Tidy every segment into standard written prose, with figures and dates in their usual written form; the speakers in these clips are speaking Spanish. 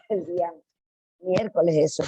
El día miércoles eso.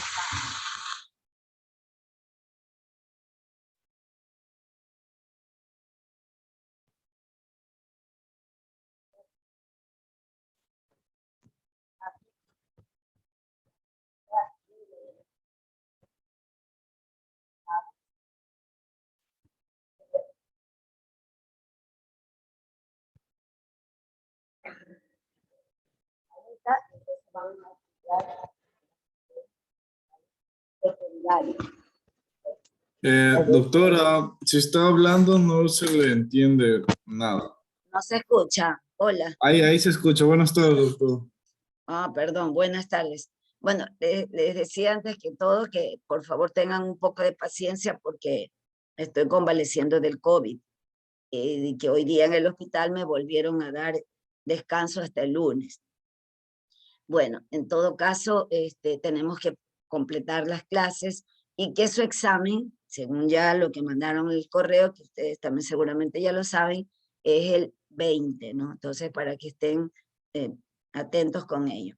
Doctora, si está hablando no se le entiende nada. No se escucha. Hola. Ahí se escucha. Buenas tardes, doctor. Perdón, buenas tardes. Bueno, les decía antes que todo que por favor tengan un poco de paciencia porque estoy convaleciendo del COVID y que hoy día en el hospital me volvieron a dar descanso hasta el lunes. Bueno, en todo caso, tenemos que completar las clases y que su examen, según ya lo que mandaron el correo, que ustedes también seguramente ya lo saben, es el 20, ¿no? Entonces, para que estén atentos con ello.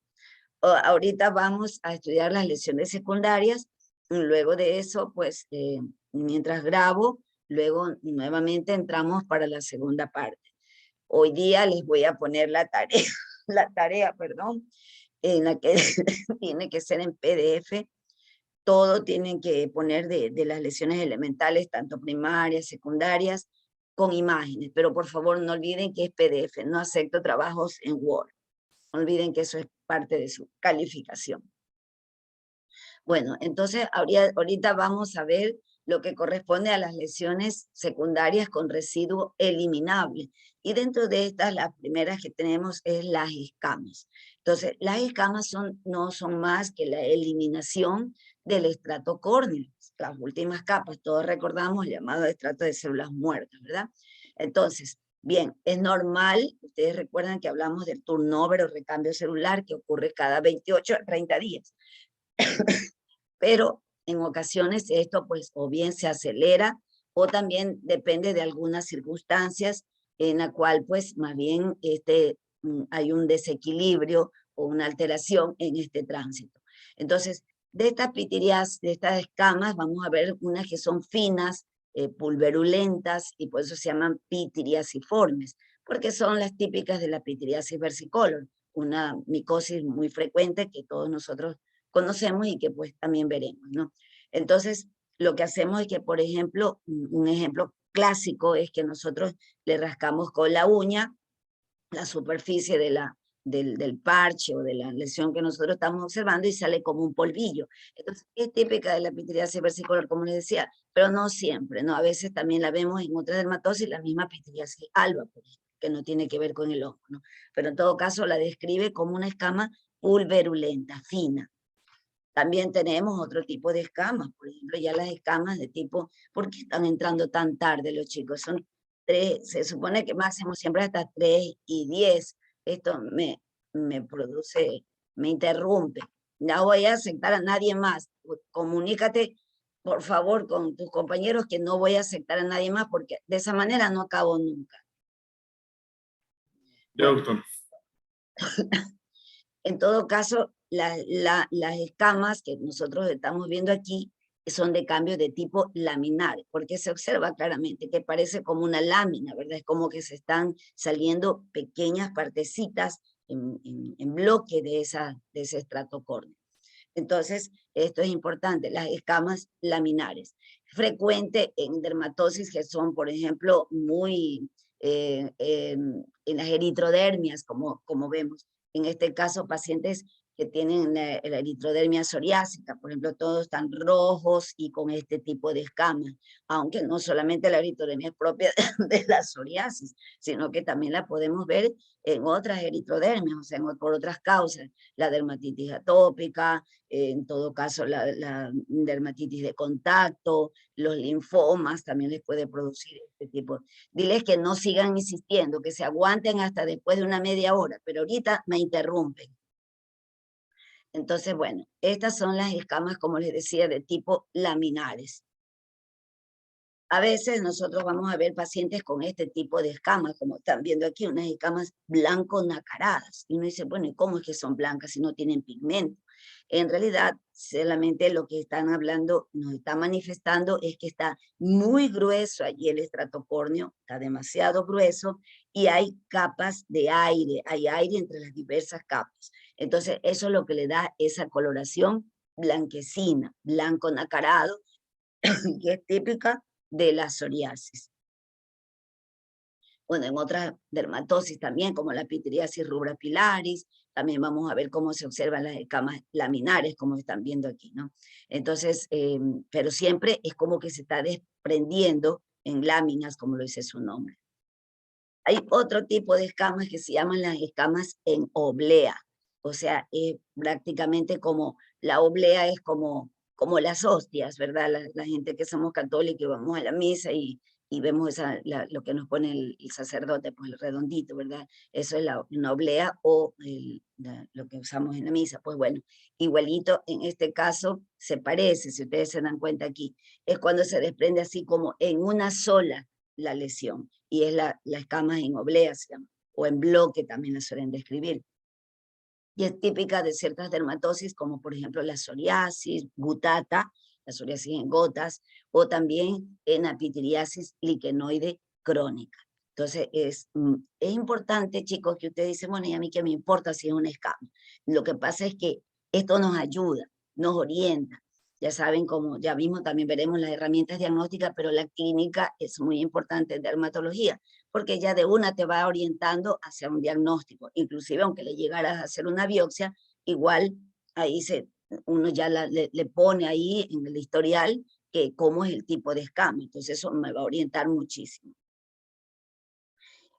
Ahorita vamos a estudiar las lecciones secundarias, y luego de eso, pues, mientras grabo, luego nuevamente entramos para la segunda parte. Hoy día les voy a poner la tarea, perdón, en la que tiene que ser en PDF, todo tienen que poner de las lecciones elementales, tanto primarias, secundarias, con imágenes, pero por favor no olviden que es PDF, no acepto trabajos en Word, no olviden que eso es parte de su calificación. Bueno, entonces ahorita vamos a ver lo que corresponde a las lesiones secundarias con residuo eliminable. Y dentro de estas, las primeras que tenemos es las escamas. Entonces, las escamas no son más que la eliminación del estrato córneo, las últimas capas, todos recordamos el llamado estrato de células muertas, ¿verdad? Entonces, bien, es normal, ustedes recuerdan que hablamos del turnover o recambio celular que ocurre cada 28 a 30 días. Pero en ocasiones esto pues o bien se acelera o también depende de algunas circunstancias en la cual pues más bien hay un desequilibrio o una alteración en este tránsito. Entonces, de estas pitirias, de estas escamas, vamos a ver unas que son finas, pulverulentas, y por eso se llaman pitiriasiformes, porque son las típicas de la pitiriasis versicolor, una micosis muy frecuente que todos nosotros conocemos y que pues también veremos, ¿no? Entonces, lo que hacemos es que, por ejemplo, un ejemplo clásico es que nosotros le rascamos con la uña la superficie del parche o de la lesión que nosotros estamos observando y sale como un polvillo. Entonces, es típica de la pitiriasis versicolor, como les decía, pero no siempre, ¿no? A veces también la vemos en otra dermatosis, la misma pitiriasis alba, por ejemplo, que no tiene que ver con el ojo, ¿no? Pero en todo caso la describe como una escama pulverulenta, fina. También tenemos otro tipo de escamas, por ejemplo, ya las escamas de tipo, ¿por qué están entrando tan tarde los chicos? Son 3, se supone que máximo siempre hasta 3 y 10. Esto me produce, me interrumpe. No voy a aceptar a nadie más. Comunícate, por favor, con tus compañeros que no voy a aceptar a nadie más porque de esa manera no acabo nunca. Ya, doctor. En todo caso, las escamas que nosotros estamos viendo aquí son de cambio de tipo laminar, porque se observa claramente que parece como una lámina, ¿verdad? Es como que se están saliendo pequeñas partecitas en bloque de ese estrato córneo. Entonces, esto es importante, las escamas laminares. Frecuente en dermatosis que son, por ejemplo, muy en las eritrodermias, como vemos. En este caso, pacientes que tienen la eritrodermia psoriásica, por ejemplo, todos están rojos y con este tipo de escamas, aunque no solamente la eritrodermia es propia de la psoriasis, sino que también la podemos ver en otras eritrodermias, o sea, por otras causas, la dermatitis atópica, en todo caso la dermatitis de contacto, los linfomas también les puede producir este tipo. Diles que no sigan insistiendo, que se aguanten hasta después de una media hora, pero ahorita me interrumpen. Entonces, bueno, estas son las escamas, como les decía, de tipo laminares. A veces nosotros vamos a ver pacientes con este tipo de escamas, como están viendo aquí, unas escamas blanco nacaradas. Y uno dice, bueno, ¿y cómo es que son blancas si no tienen pigmento? En realidad, solamente lo que están hablando, nos está manifestando es que está muy grueso allí el estrato córneo, está demasiado grueso, y hay capas de aire, hay aire entre las diversas capas. Entonces, eso es lo que le da esa coloración blanquecina, blanco nacarado, que es típica de la psoriasis. Bueno, en otras dermatosis también, como la pityriasis rubra pilaris, también vamos a ver cómo se observan las escamas laminares, como están viendo aquí, ¿no? Entonces, pero siempre es como que se está desprendiendo en láminas, como lo dice su nombre. Hay otro tipo de escamas que se llaman las escamas en oblea, o sea, prácticamente como, la oblea es como las hostias, ¿verdad? La gente que somos católicos vamos a la misa y vemos lo que nos pone el sacerdote, pues el redondito, ¿verdad? Eso es una oblea o lo que usamos en la misa. Pues bueno, igualito en este caso se parece, si ustedes se dan cuenta aquí, es cuando se desprende así como en una sola la lesión, y es la escama en oblea, se llama, o en bloque también la suelen describir. Y es típica de ciertas dermatosis, como por ejemplo la psoriasis gutata, la psoriasis en gotas, o también en apitiriasis liquenoide crónica. Entonces, es importante, chicos, que ustedes dicen, bueno, y a mí qué me importa si es una escama. Lo que pasa es que esto nos ayuda, nos orienta. Ya saben cómo, ya mismo también veremos las herramientas diagnósticas, pero la clínica es muy importante en dermatología, porque ya de una te va orientando hacia un diagnóstico. Inclusive, aunque le llegaras a hacer una biopsia, igual ahí uno ya le pone ahí en el historial que cómo es el tipo de escama. Entonces eso me va a orientar muchísimo.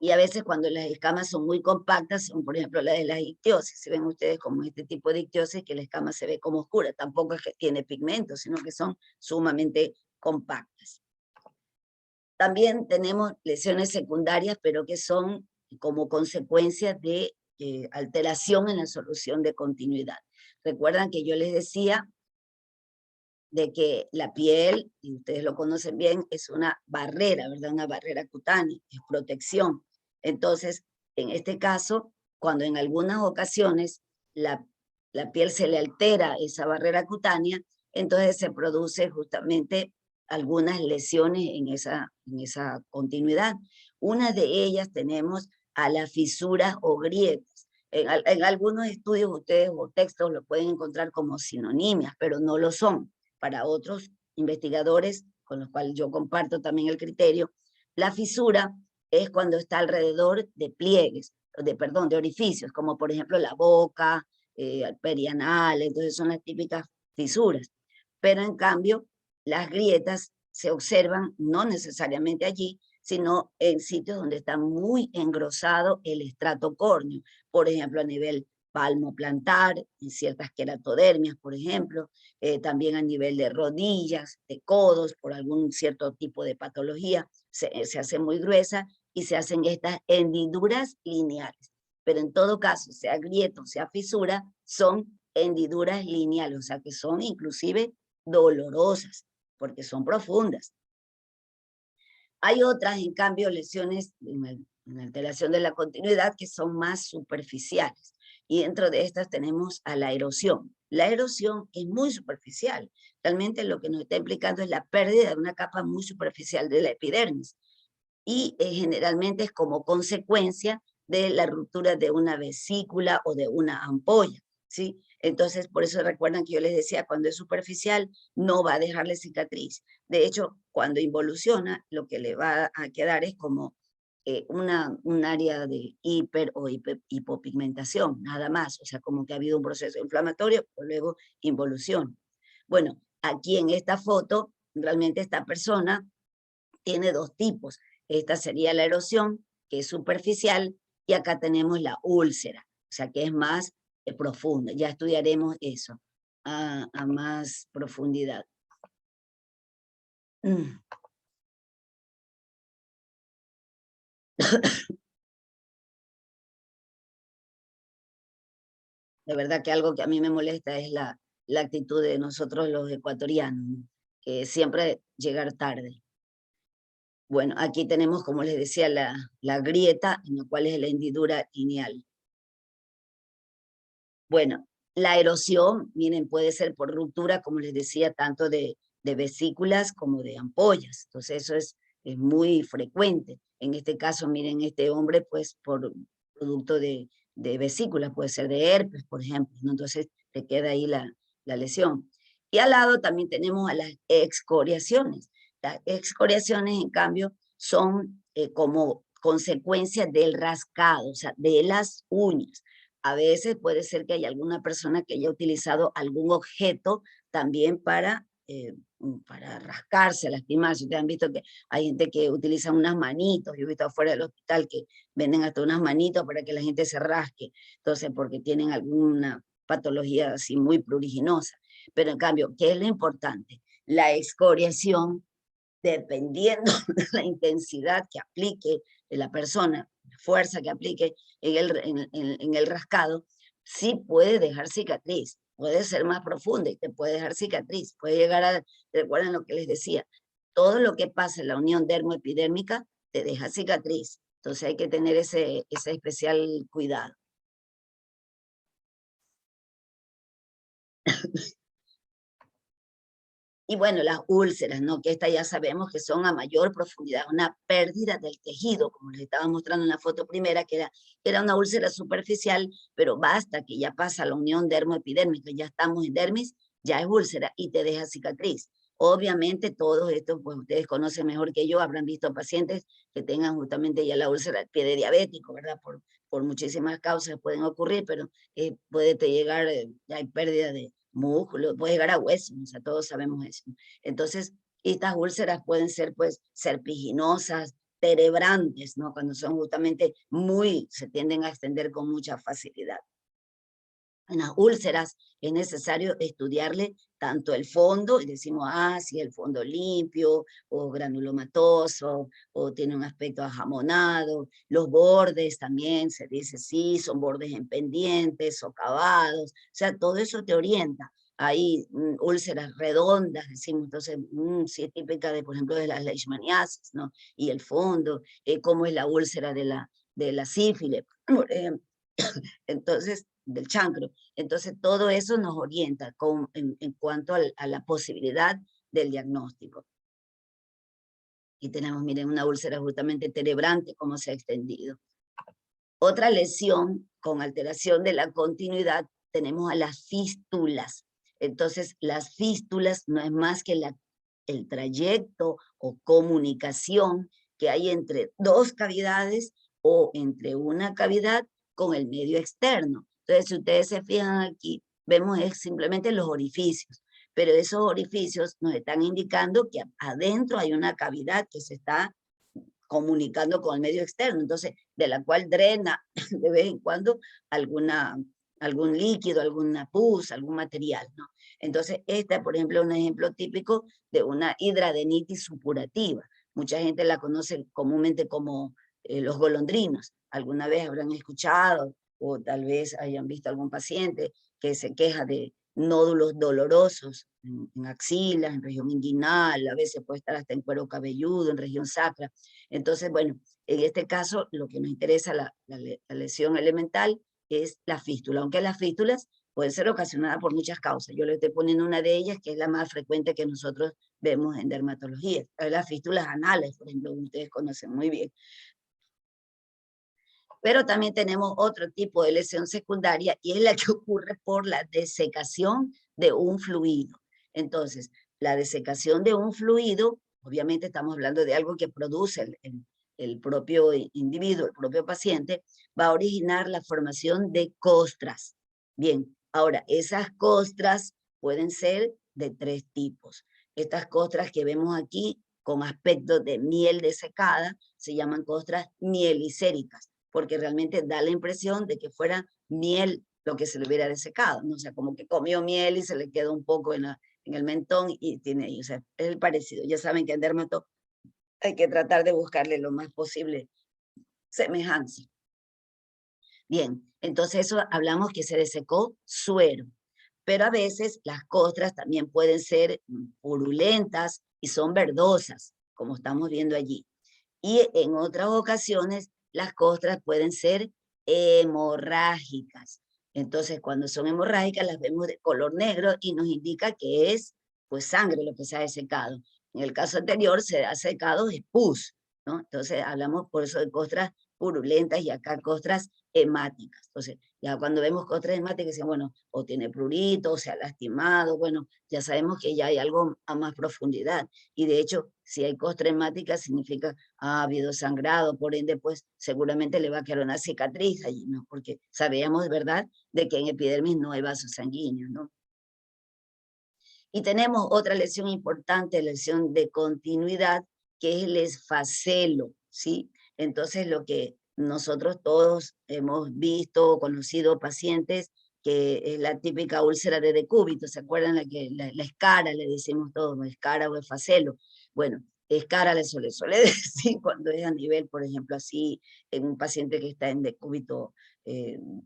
Y a veces cuando las escamas son muy compactas, son por ejemplo las de la ictiosis, si ven ustedes como este tipo de ictiosis, que la escama se ve como oscura, tampoco es que tiene pigmento, sino que son sumamente compactas. También tenemos lesiones secundarias, pero que son como consecuencia de alteración en la solución de continuidad. Recuerdan que yo les decía de que la piel, y ustedes lo conocen bien, es una barrera, ¿verdad? Una barrera cutánea, es protección. Entonces, en este caso, cuando en algunas ocasiones la piel se le altera esa barrera cutánea, entonces se produce justamente algunas lesiones en esa continuidad. Una de ellas tenemos a las fisuras o grietas. En algunos estudios ustedes o textos lo pueden encontrar como sinonimias, pero no lo son. Para otros investigadores, con los cuales yo comparto también el criterio, la fisura es cuando está alrededor de pliegues, de orificios, como por ejemplo la boca, perianal, entonces son las típicas fisuras. Pero en cambio, las grietas se observan no necesariamente allí, sino en sitios donde está muy engrosado el estrato córneo, por ejemplo a nivel palmo-plantar, en ciertas queratodermias, por ejemplo, también a nivel de rodillas, de codos, por algún cierto tipo de patología, se hace muy gruesa y se hacen estas hendiduras lineales. Pero en todo caso, sea grieta o sea fisura, son hendiduras lineales, o sea que son inclusive dolorosas, porque son profundas. Hay otras, en cambio, lesiones en alteración de la continuidad que son más superficiales. Y dentro de estas tenemos a la erosión. La erosión es muy superficial. Realmente lo que nos está implicando es la pérdida de una capa muy superficial de la epidermis. Y generalmente es como consecuencia de la ruptura de una vesícula o de una ampolla, ¿sí? Entonces, por eso recuerdan que yo les decía, cuando es superficial, no va a dejarle cicatriz. De hecho, cuando involuciona, lo que le va a quedar es como un área de hiper o hipopigmentación, nada más. O sea, como que ha habido un proceso inflamatorio, pero luego involución. Bueno, aquí en esta foto, realmente esta persona tiene dos tipos. Esta sería la erosión, que es superficial, y acá tenemos la úlcera, o sea, que es más profunda. Ya estudiaremos eso a más profundidad. De verdad que algo que a mí me molesta es la actitud de nosotros los ecuatorianos, que siempre llegar tarde. Bueno, aquí tenemos, como les decía, la grieta, en la cual es la hendidura lineal. Bueno, la erosión, miren, puede ser por ruptura, como les decía, tanto de vesículas como de ampollas. Entonces eso es muy frecuente. En este caso, miren, este hombre, pues por producto de vesículas, puede ser de herpes, por ejemplo, ¿no? Entonces te queda ahí la lesión. Y al lado también tenemos a las excoriaciones. Las excoriaciones, en cambio, son como consecuencia del rascado, o sea, de las uñas. A veces puede ser que haya alguna persona que haya utilizado algún objeto también para rascarse, lastimarse. Ustedes han visto que hay gente que utiliza unas manitos, yo he visto afuera del hospital que venden hasta unas manitos para que la gente se rasque, entonces porque tienen alguna patología así muy pruriginosa. Pero en cambio, ¿qué es lo importante? La excoriación, dependiendo de la intensidad que aplique la persona, la fuerza que aplique en el rascado, sí puede dejar cicatriz, puede ser más profunda y te puede dejar cicatriz, puede llegar a, recuerden lo que les decía, todo lo que pasa en la unión dermoepidérmica te deja cicatriz, entonces hay que tener ese especial cuidado. Y bueno, las úlceras, ¿no? Que estas ya sabemos que son a mayor profundidad, una pérdida del tejido, como les estaba mostrando en la foto primera, que era una úlcera superficial, pero basta que ya pasa la unión dermoepidérmica, ya estamos en dermis, ya es úlcera y te deja cicatriz. Obviamente todos estos, pues ustedes conocen mejor que yo, habrán visto pacientes que tengan justamente ya la úlcera al pie de diabético, ¿verdad? Por muchísimas causas pueden ocurrir, pero puede llegar, ya hay pérdida de músculo, puede llegar a hueso, o sea, todos sabemos eso. Entonces, estas úlceras pueden ser, pues, serpiginosas, terebrantes, ¿no? Cuando son justamente se tienden a extender con mucha facilidad. En las úlceras es necesario estudiarle tanto el fondo, y decimos, si el fondo limpio, o granulomatoso, o tiene un aspecto ajamonado, los bordes también, se dice sí, son bordes en pendientes, socavados, o sea, todo eso te orienta. Hay úlceras redondas, decimos, entonces, sí es típica de, por ejemplo, de las leishmaniasis, ¿no? Y el fondo, cómo es la úlcera de la sífilis, por ejemplo. Entonces, del chancro. Entonces, todo eso nos orienta en cuanto a la posibilidad del diagnóstico. Y tenemos, miren, una úlcera justamente terebrante, cómo se ha extendido. Otra lesión con alteración de la continuidad, tenemos a las fístulas. Entonces, las fístulas no es más que el trayecto o comunicación que hay entre dos cavidades o entre una cavidad con el medio externo. Entonces, si ustedes se fijan aquí, vemos simplemente los orificios, pero esos orificios nos están indicando que adentro hay una cavidad que se está comunicando con el medio externo, entonces, de la cual drena de vez en cuando algún líquido, alguna pus, algún material, ¿no? Entonces, esta, por ejemplo, es un ejemplo típico de una hidradenitis supurativa. Mucha gente la conoce comúnmente como los golondrinos. Alguna vez habrán escuchado o tal vez hayan visto algún paciente que se queja de nódulos dolorosos en axilas, en región inguinal, a veces puede estar hasta en cuero cabelludo, en región sacra. Entonces, bueno, en este caso lo que nos interesa, la lesión elemental, es la fístula, aunque las fístulas pueden ser ocasionadas por muchas causas. Yo le estoy poniendo una de ellas, que es la más frecuente que nosotros vemos en dermatología. Las fístulas anales, por ejemplo, ustedes conocen muy bien. Pero también tenemos otro tipo de lesión secundaria y es la que ocurre por la desecación de un fluido. Entonces, la desecación de un fluido, obviamente estamos hablando de algo que produce el propio individuo, el propio paciente, va a originar la formación de costras. Bien, ahora, esas costras pueden ser de tres tipos. Estas costras que vemos aquí con aspecto de miel desecada se llaman costras mielicéricas, porque realmente da la impresión de que fuera miel lo que se le hubiera desecado, ¿no? O sea, como que comió miel y se le quedó un poco en el mentón y tiene ahí, o sea, es el parecido. Ya saben que en dermato hay que tratar de buscarle lo más posible semejanza. Bien, entonces eso hablamos que se desecó suero, pero a veces las costras también pueden ser purulentas y son verdosas, como estamos viendo allí. Y en otras ocasiones las costras pueden ser hemorrágicas. Entonces, cuando son hemorrágicas las vemos de color negro y nos indica que es pues sangre lo que se ha desecado. En el caso anterior se ha secado es pus, ¿no? Entonces hablamos por eso de costras purulentas y acá costras hemáticas. Entonces, ya cuando vemos costras hemáticas, dicen, bueno, o tiene prurito, o se ha lastimado, bueno, ya sabemos que ya hay algo a más profundidad. Y de hecho, si hay costra hemática, significa ha habido sangrado, por ende, pues seguramente le va a quedar una cicatriz allí, ¿no? Porque sabíamos, ¿verdad?, de que en epidermis no hay vasos sanguíneos, ¿no? Y tenemos otra lesión importante, lesión de continuidad, que es el esfacelo, ¿sí? Entonces, lo que nosotros todos hemos visto o conocido pacientes, que es la típica úlcera de decúbito, ¿se acuerdan? La escara, le decimos todos, escara o esfacelo. Bueno, escara le suele decir cuando es a nivel, por ejemplo, así, en un paciente que está en decúbito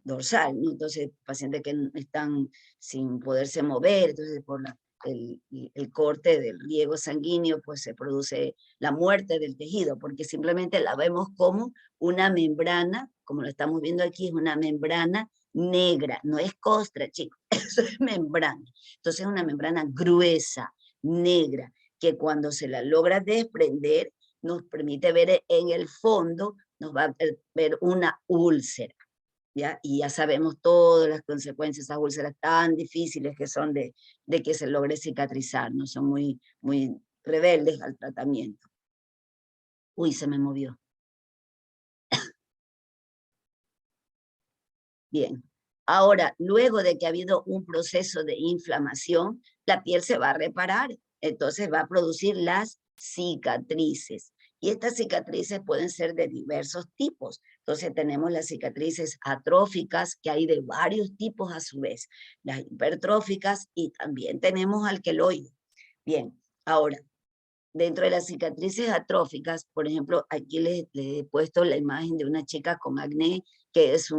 dorsal, ¿no? Entonces, pacientes que están sin poderse mover, entonces por el corte del riego sanguíneo, pues se produce la muerte del tejido, porque simplemente la vemos como una membrana, como lo estamos viendo aquí, es una membrana negra, no es costra, chicos, eso es membrana. Entonces es una membrana gruesa, negra, que cuando se la logra desprender, nos permite ver en el fondo, nos va a ver una úlcera. ¿Ya? Y ya sabemos todas las consecuencias, esas úlceras tan difíciles que son de que se logre cicatrizar, ¿no? Son muy, muy rebeldes al tratamiento. Uy, se me movió. Bien. Ahora, luego de que ha habido un proceso de inflamación, la piel se va a reparar, entonces va a producir las cicatrices. Y estas cicatrices pueden ser de diversos tipos. Entonces tenemos las cicatrices atróficas, que hay de varios tipos a su vez, las hipertróficas y también tenemos alqueloides. Bien, ahora, dentro de las cicatrices atróficas, por ejemplo, aquí les he puesto la imagen de una chica con acné, que es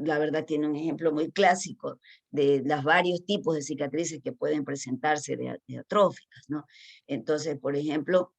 la verdad tiene un ejemplo muy clásico de los varios tipos de cicatrices que pueden presentarse de atróficas, ¿no? Entonces, por ejemplo,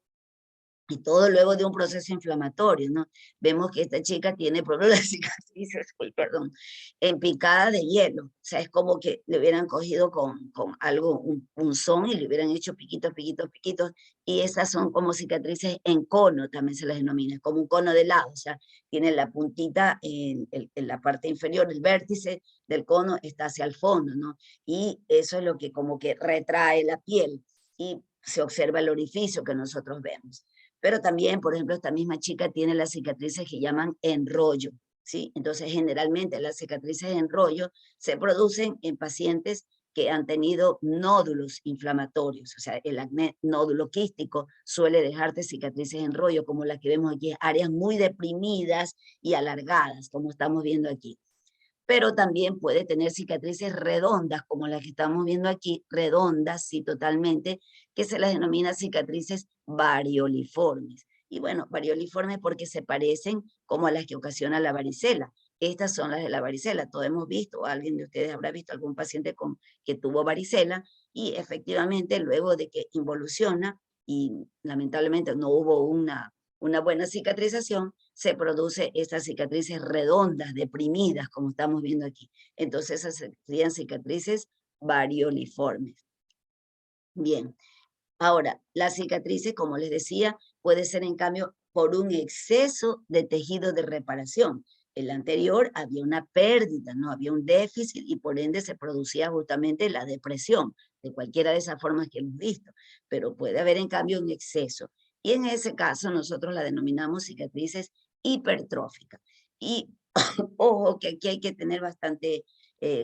y todo luego de un proceso inflamatorio, ¿no? Vemos que esta chica tiene problemas de cicatrices, uy, perdón, en picada de hielo. O sea, es como que le hubieran cogido con algo, un punzón y le hubieran hecho piquitos, piquitos, piquitos. Y esas son como cicatrices en cono, también se las denomina, como un cono de helado. O sea, tiene la puntita en la parte inferior, el vértice del cono está hacia el fondo, ¿no? Y eso es lo que como que retrae la piel y se observa el orificio que nosotros vemos. Pero también, por ejemplo, esta misma chica tiene las cicatrices que llaman enrollo, ¿sí? Entonces, generalmente las cicatrices en rollo se producen en pacientes que han tenido nódulos inflamatorios, o sea, el acné nódulo quístico suele dejarte cicatrices en rollo, como las que vemos aquí, áreas muy deprimidas y alargadas, como estamos viendo aquí. Pero también puede tener cicatrices redondas, como las que estamos viendo aquí, redondas, sí, totalmente, que se las denomina cicatrices varioliformes. Y bueno, varioliformes porque se parecen como a las que ocasiona la varicela. Estas son las de la varicela. Todos hemos visto, alguien de ustedes habrá visto algún paciente que tuvo varicela y efectivamente luego de que involuciona y lamentablemente no hubo una buena cicatrización, se produce estas cicatrices redondas, deprimidas, como estamos viendo aquí. Entonces esas serían cicatrices varioliformes. Bien, ahora, las cicatrices, como les decía, puede ser en cambio por un exceso de tejido de reparación. En la anterior había una pérdida, no había un déficit y por ende se producía justamente la depresión, de cualquiera de esas formas que hemos visto, pero puede haber en cambio un exceso. Y en ese caso nosotros la denominamos cicatrices hipertróficas. Y ojo que aquí hay que tener bastante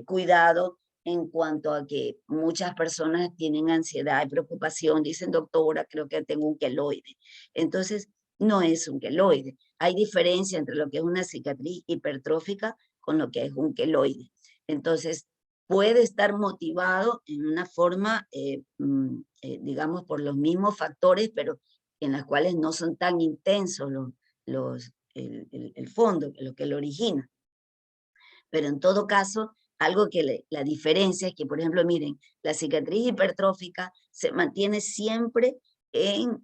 cuidado en cuanto a que muchas personas tienen ansiedad y preocupación, dicen, doctora, creo que tengo un queloide. Entonces, no es un queloide. Hay diferencia entre lo que es una cicatriz hipertrófica con lo que es un queloide. Entonces, puede estar motivado en una forma, digamos, por los mismos factores, pero en las cuales no son tan intensos el fondo, lo que lo origina. Pero en todo caso, algo que la diferencia es que, por ejemplo, miren, la cicatriz hipertrófica se mantiene siempre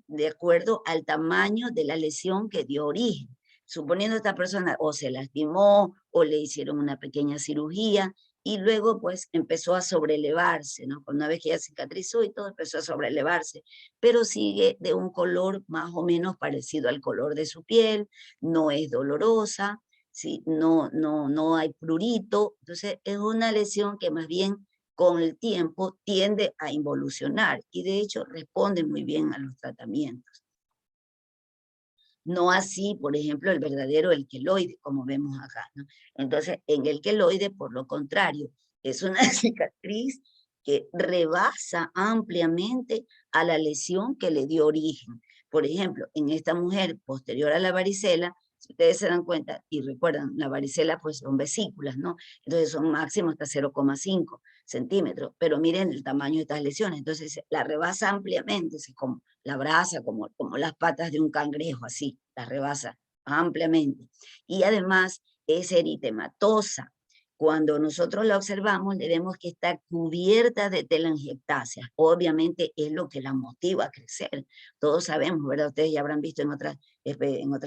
de acuerdo al tamaño de la lesión que dio origen. Suponiendo esta persona o se lastimó o le hicieron una pequeña cirugía y luego pues empezó a sobrelevarse, ¿no? Una vez que ya cicatrizó y todo empezó a sobrelevarse, pero sigue de un color más o menos parecido al color de su piel, no es dolorosa, ¿sí? No hay prurito, entonces es una lesión que más bien con el tiempo tiende a involucionar y de hecho responde muy bien a los tratamientos. No así, por ejemplo, el verdadero el queloide, como vemos acá, ¿no? Entonces, en el queloide, por lo contrario, es una cicatriz que rebasa ampliamente a la lesión que le dio origen. Por ejemplo, en esta mujer posterior a la varicela, si ustedes se dan cuenta y recuerdan, la varicela pues son vesículas, ¿no? Entonces son máximo hasta 0,5 centímetros, pero miren el tamaño de estas lesiones, entonces la rebasa ampliamente, como la brasa, como las patas de un cangrejo, así, la rebasa ampliamente. Y además es eritematosa. Cuando nosotros la observamos, le vemos que está cubierta de telangiectasias. Obviamente es lo que la motiva a crecer. Todos sabemos, ¿verdad? Ustedes ya habrán visto en otras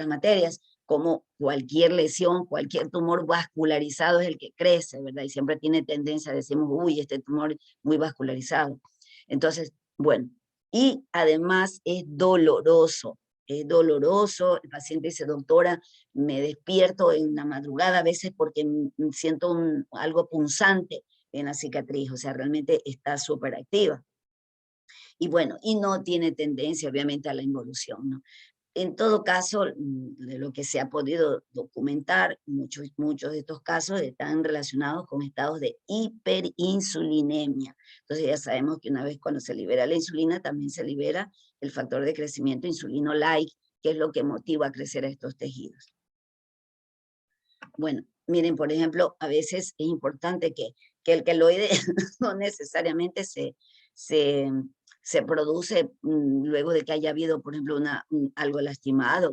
materias, como cualquier lesión, cualquier tumor vascularizado es el que crece, ¿verdad? Y siempre tiene tendencia, decimos, uy, este tumor muy vascularizado. Entonces, bueno, y además es doloroso. Es doloroso, el paciente dice, doctora, me despierto en la madrugada a veces porque siento algo punzante en la cicatriz, o sea, realmente está súper activa. Y bueno, y no tiene tendencia obviamente a la involución, ¿no? En todo caso, de lo que se ha podido documentar, muchos de estos casos están relacionados con estados de hiperinsulinemia. Entonces ya sabemos que una vez cuando se libera la insulina, también se libera el factor de crecimiento insulino-like, que es lo que motiva a crecer a estos tejidos. Bueno, miren, por ejemplo, a veces es importante que el queloide no necesariamente se produce luego de que haya habido, por ejemplo, algo lastimado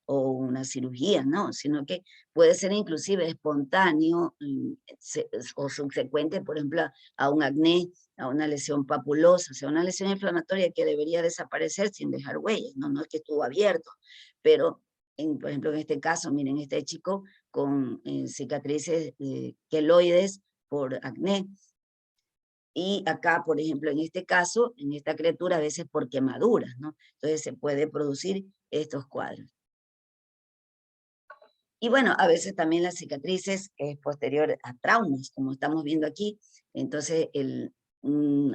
o una cirugía, ¿no? Sino que puede ser inclusive espontáneo o subsecuente, por ejemplo, a un acné, a una lesión papulosa, o sea, una lesión inflamatoria que debería desaparecer sin dejar huellas, ¿no? No es que estuvo abierto, pero, por ejemplo, en este caso, miren, este chico con cicatrices queloides por acné, y acá, por ejemplo, en este caso, en esta criatura, a veces por quemaduras, ¿no? Entonces se puede producir estos cuadros. Y bueno, a veces también las cicatrices es posterior a traumas, como estamos viendo aquí. Entonces,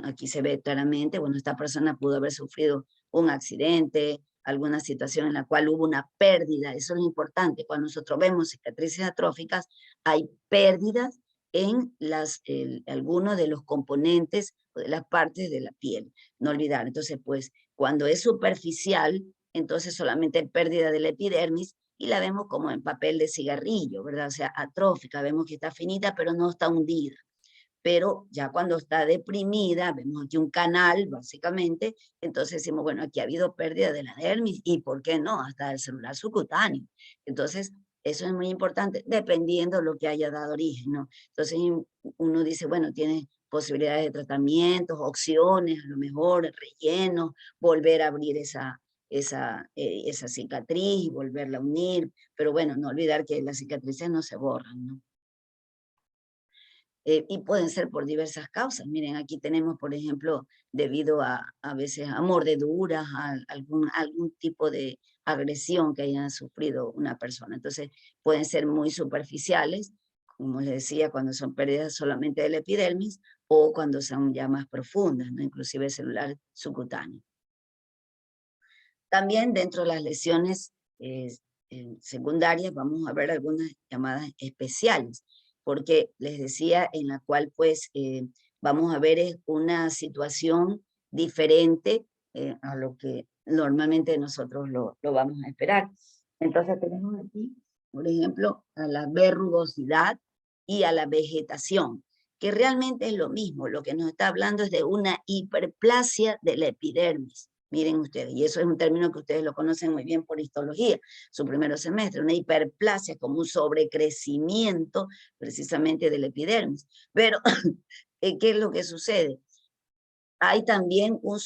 aquí se ve claramente, bueno, esta persona pudo haber sufrido un accidente, alguna situación en la cual hubo una pérdida. Eso es lo importante. Cuando nosotros vemos cicatrices atróficas, hay pérdidas en algunos de los componentes o de las partes de la piel. No olvidar. Entonces, pues, cuando es superficial, entonces solamente hay pérdida de la epidermis, y la vemos como en papel de cigarrillo, ¿verdad? O sea, atrófica, vemos que está finita, pero no está hundida. Pero ya cuando está deprimida, vemos aquí un canal, básicamente, entonces decimos, bueno, aquí ha habido pérdida de la dermis, y ¿por qué no? Hasta del celular subcutáneo. Entonces, eso es muy importante, dependiendo de lo que haya dado origen, ¿no? Entonces, uno dice, bueno, tiene posibilidades de tratamientos, opciones, a lo mejor relleno, volver a abrir esa cicatriz y volverla a unir, pero bueno, no olvidar que las cicatrices no se borran, ¿no? Y pueden ser por diversas causas. Miren, aquí tenemos, por ejemplo, debido a veces a mordeduras, a algún tipo de agresión que haya sufrido una persona. Entonces, pueden ser muy superficiales, como les decía, cuando son pérdidas solamente de la epidermis, o cuando son ya más profundas, ¿no? Inclusive celular subcutáneo. También dentro de las lesiones secundarias vamos a ver algunas llamadas especiales, porque les decía en la cual pues vamos a ver es una situación diferente a lo que normalmente nosotros lo vamos a esperar. Entonces tenemos aquí, por ejemplo, a la verrugosidad y a la vegetación, que realmente es lo mismo. Lo que nos está hablando es de una hiperplasia de la epidermis. Miren ustedes, y eso es un término que ustedes lo conocen muy bien por histología, su primer semestre, una hiperplasia, como un hay también un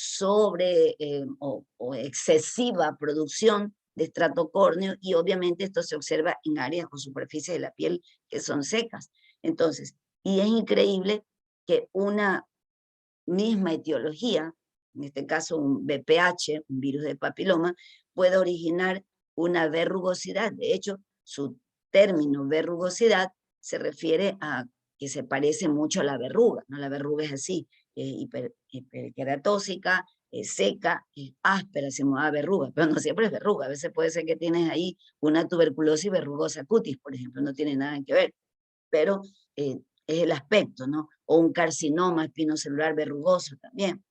o excesiva producción de estrato córneo y obviamente esto se observa en áreas o superficies de la piel que son secas. Entonces, y es increíble que una misma etiología, en este caso un VPH, un virus de papiloma, puede originar una verrugosidad. De hecho, su término verrugosidad se refiere a que se parece mucho a la verruga, ¿no? La verruga es así, hiperqueratósica, seca, áspera, se llama verruga, pero no siempre es verruga, a veces puede ser que tienes ahí una tuberculosis verrugosa cutis, por ejemplo, no tiene nada que ver, pero es el aspecto, ¿no? O un carcinoma espinocelular verrugoso también.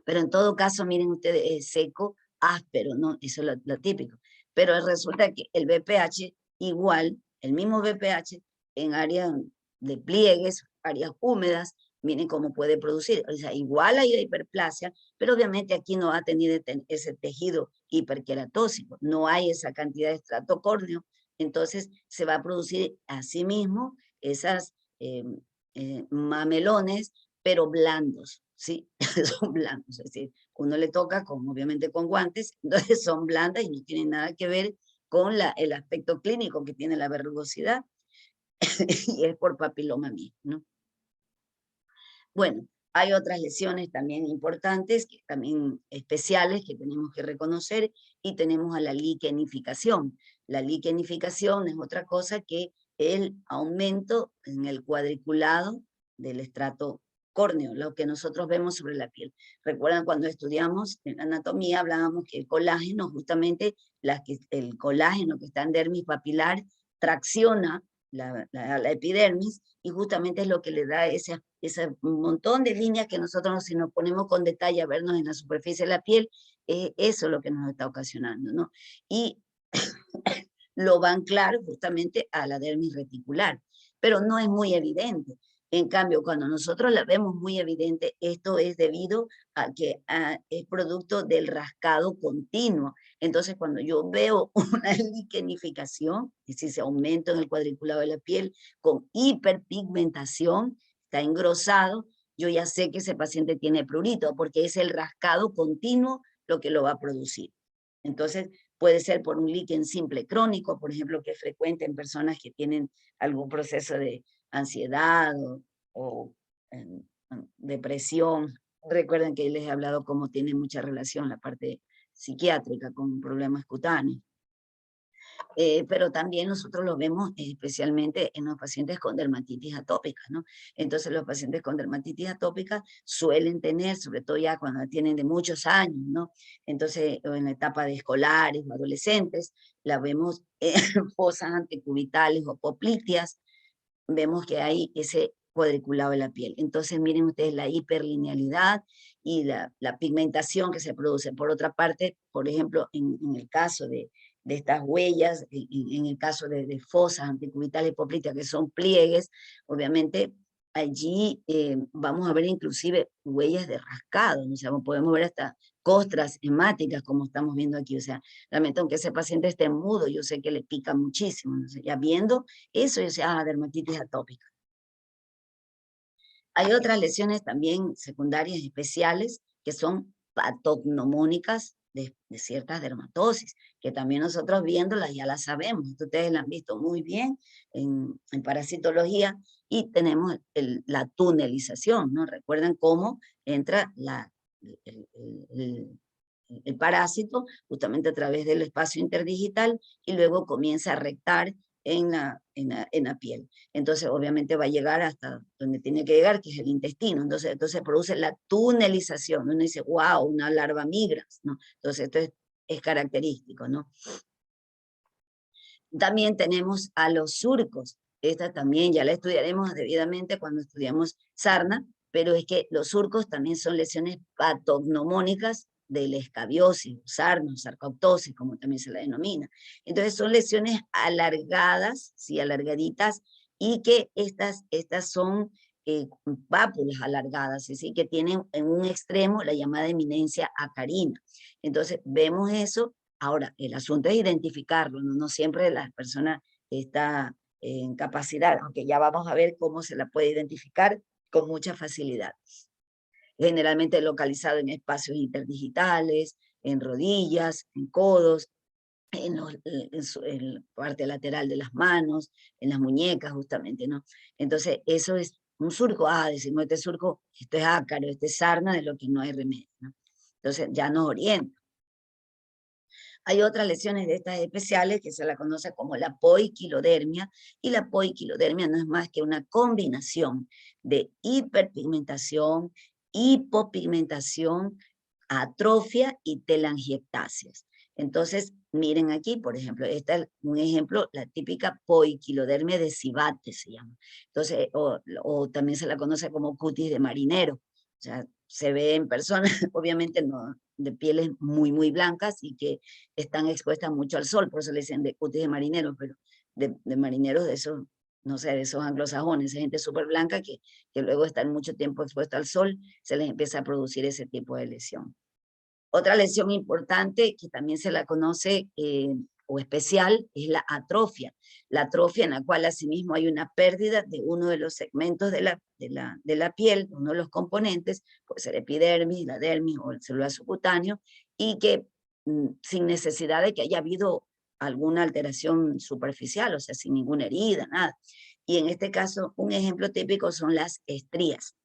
Pero en todo caso, miren ustedes, es seco, áspero, ¿no? Eso es lo típico. Pero resulta que el BPH igual, el mismo BPH, en áreas de pliegues, áreas húmedas, miren cómo puede producir. O sea, igual hay hiperplasia, pero obviamente aquí no va a tener ese tejido hiperqueratósico, no hay esa cantidad de estrato córneo, entonces se va a producir a sí mismo esas mamelones, pero blandos, ¿sí? Son blandos, es decir, uno le toca obviamente con guantes, entonces son blandas y no tienen nada que ver con el aspecto clínico que tiene la verrugosidad, y es por papiloma mismo, ¿no? Bueno, hay otras lesiones también importantes, que también especiales, que tenemos que reconocer, y tenemos a la liquenificación. La liquenificación es otra cosa que el aumento en el cuadriculado del estrato córneo, lo que nosotros vemos sobre la piel. Recuerdan cuando estudiamos en anatomía, hablábamos que el colágeno, justamente el colágeno que está en dermis papilar, tracciona la epidermis, y justamente es lo que le da ese montón de líneas que nosotros, si nos ponemos con detalle a vernos en la superficie de la piel, eso es lo que nos está ocasionando, ¿no? Y lo van claro justamente a la dermis reticular, pero no es muy evidente. En cambio, cuando nosotros la vemos muy evidente, esto es debido a que es producto del rascado continuo. Entonces, cuando yo veo una liquenificación, es decir, ese aumento en el cuadriculado de la piel con hiperpigmentación, está engrosado, yo ya sé que ese paciente tiene prurito, porque es el rascado continuo lo que lo va a producir. Entonces, puede ser por un líquen simple crónico, por ejemplo, que es frecuente en personas que tienen algún proceso de ansiedad o depresión. Recuerden que les he hablado cómo tiene mucha relación la parte psiquiátrica con problemas cutáneos. Pero también nosotros lo vemos especialmente en los pacientes con dermatitis atópica, ¿no? Entonces los pacientes con dermatitis atópica suelen tener, sobre todo ya cuando tienen de muchos años, ¿no? Entonces en la etapa de escolares o adolescentes, la vemos en fosas anticubitales o popliteas, vemos que hay ese cuadriculado de la piel. Entonces miren ustedes la hiperlinealidad y la pigmentación que se produce. Por otra parte, por ejemplo, en el caso de estas huellas, en el caso de fosas anticubitales popliteas, que son pliegues, obviamente allí vamos a ver inclusive huellas de rascado, o sea, podemos ver hasta costras hemáticas como estamos viendo aquí. O sea, realmente aunque ese paciente esté mudo, yo sé que le pica muchísimo, ¿no? Ya viendo eso, yo sé, dermatitis atópica. Hay otras lesiones también secundarias especiales que son patognomónicas de ciertas dermatosis, que también nosotros viéndolas ya las sabemos. Ustedes la han visto muy bien en parasitología, y tenemos la tunelización, ¿no? Recuerden cómo entra el parásito justamente a través del espacio interdigital y luego comienza a rectar en la piel. Entonces, obviamente va a llegar hasta donde tiene que llegar, que es el intestino. Entonces produce la tunelización. Uno dice, wow, una larva migra, ¿no? Entonces, esto es característico, ¿no? También tenemos a los surcos. Esta también ya la estudiaremos debidamente cuando estudiamos sarna, pero es que los surcos también son lesiones patognomónicas de la escabiosis, sarna, sarcoptosis, como también se la denomina. Entonces son lesiones alargadas, sí, alargaditas, y que estas son pápulas alargadas, es decir, que tienen en un extremo la llamada eminencia acarina. Entonces vemos eso. Ahora, el asunto es identificarlo, no siempre la persona está en capacidad, aunque ya vamos a ver cómo se la puede identificar con mucha facilidad. generalmente localizado en espacios interdigitales, en rodillas, en codos, en la parte lateral de las manos, en las muñecas justamente, ¿no? Entonces, eso es un surco. Decimos, este surco, esto es ácaro, este es sarna, de lo que no hay remedio, ¿no? Entonces, ya nos orienta. Hay otras lesiones de estas especiales que se la conoce como la poiquilodermia, y la poiquilodermia no es más que una combinación de hiperpigmentación, hipopigmentación, atrofia y telangiectasias. Entonces, miren aquí, por ejemplo, esta es un ejemplo, la típica poiquilodermia de Civate se llama. Entonces, o también se la conoce como cutis de marinero. O sea, se ve en personas, obviamente no, de pieles muy, muy blancas y que están expuestas mucho al sol, por eso le dicen de cutis de marineros, pero de marineros de esos, no sé, de esos anglosajones, esa gente súper blanca que luego están mucho tiempo expuesta al sol, se les empieza a producir ese tipo de lesión. Otra lesión importante que también se la conoce o especial es la atrofia. La atrofia en la cual asimismo hay una pérdida de uno de los segmentos de la piel, uno de los componentes, puede ser epidermis, la dermis o el celular subcutáneo, y que sin necesidad de que haya habido alguna alteración superficial, o sea, sin ninguna herida, nada. Y en este caso, un ejemplo típico son las estrías.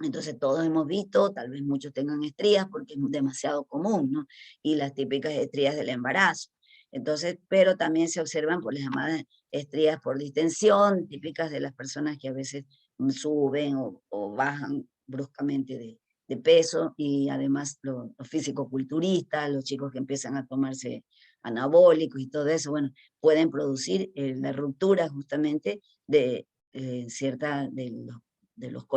Entonces todos hemos visto, tal vez muchos tengan estrías porque es demasiado común, ¿no? Y las típicas estrías del embarazo. Entonces, pero también se observan por las llamadas estrías por distensión, típicas de las personas que a veces suben o bajan bruscamente de peso, y además los físico-culturistas, los chicos que empiezan a tomarse anabólicos y todo eso, bueno, pueden producir la ruptura justamente de cierta, del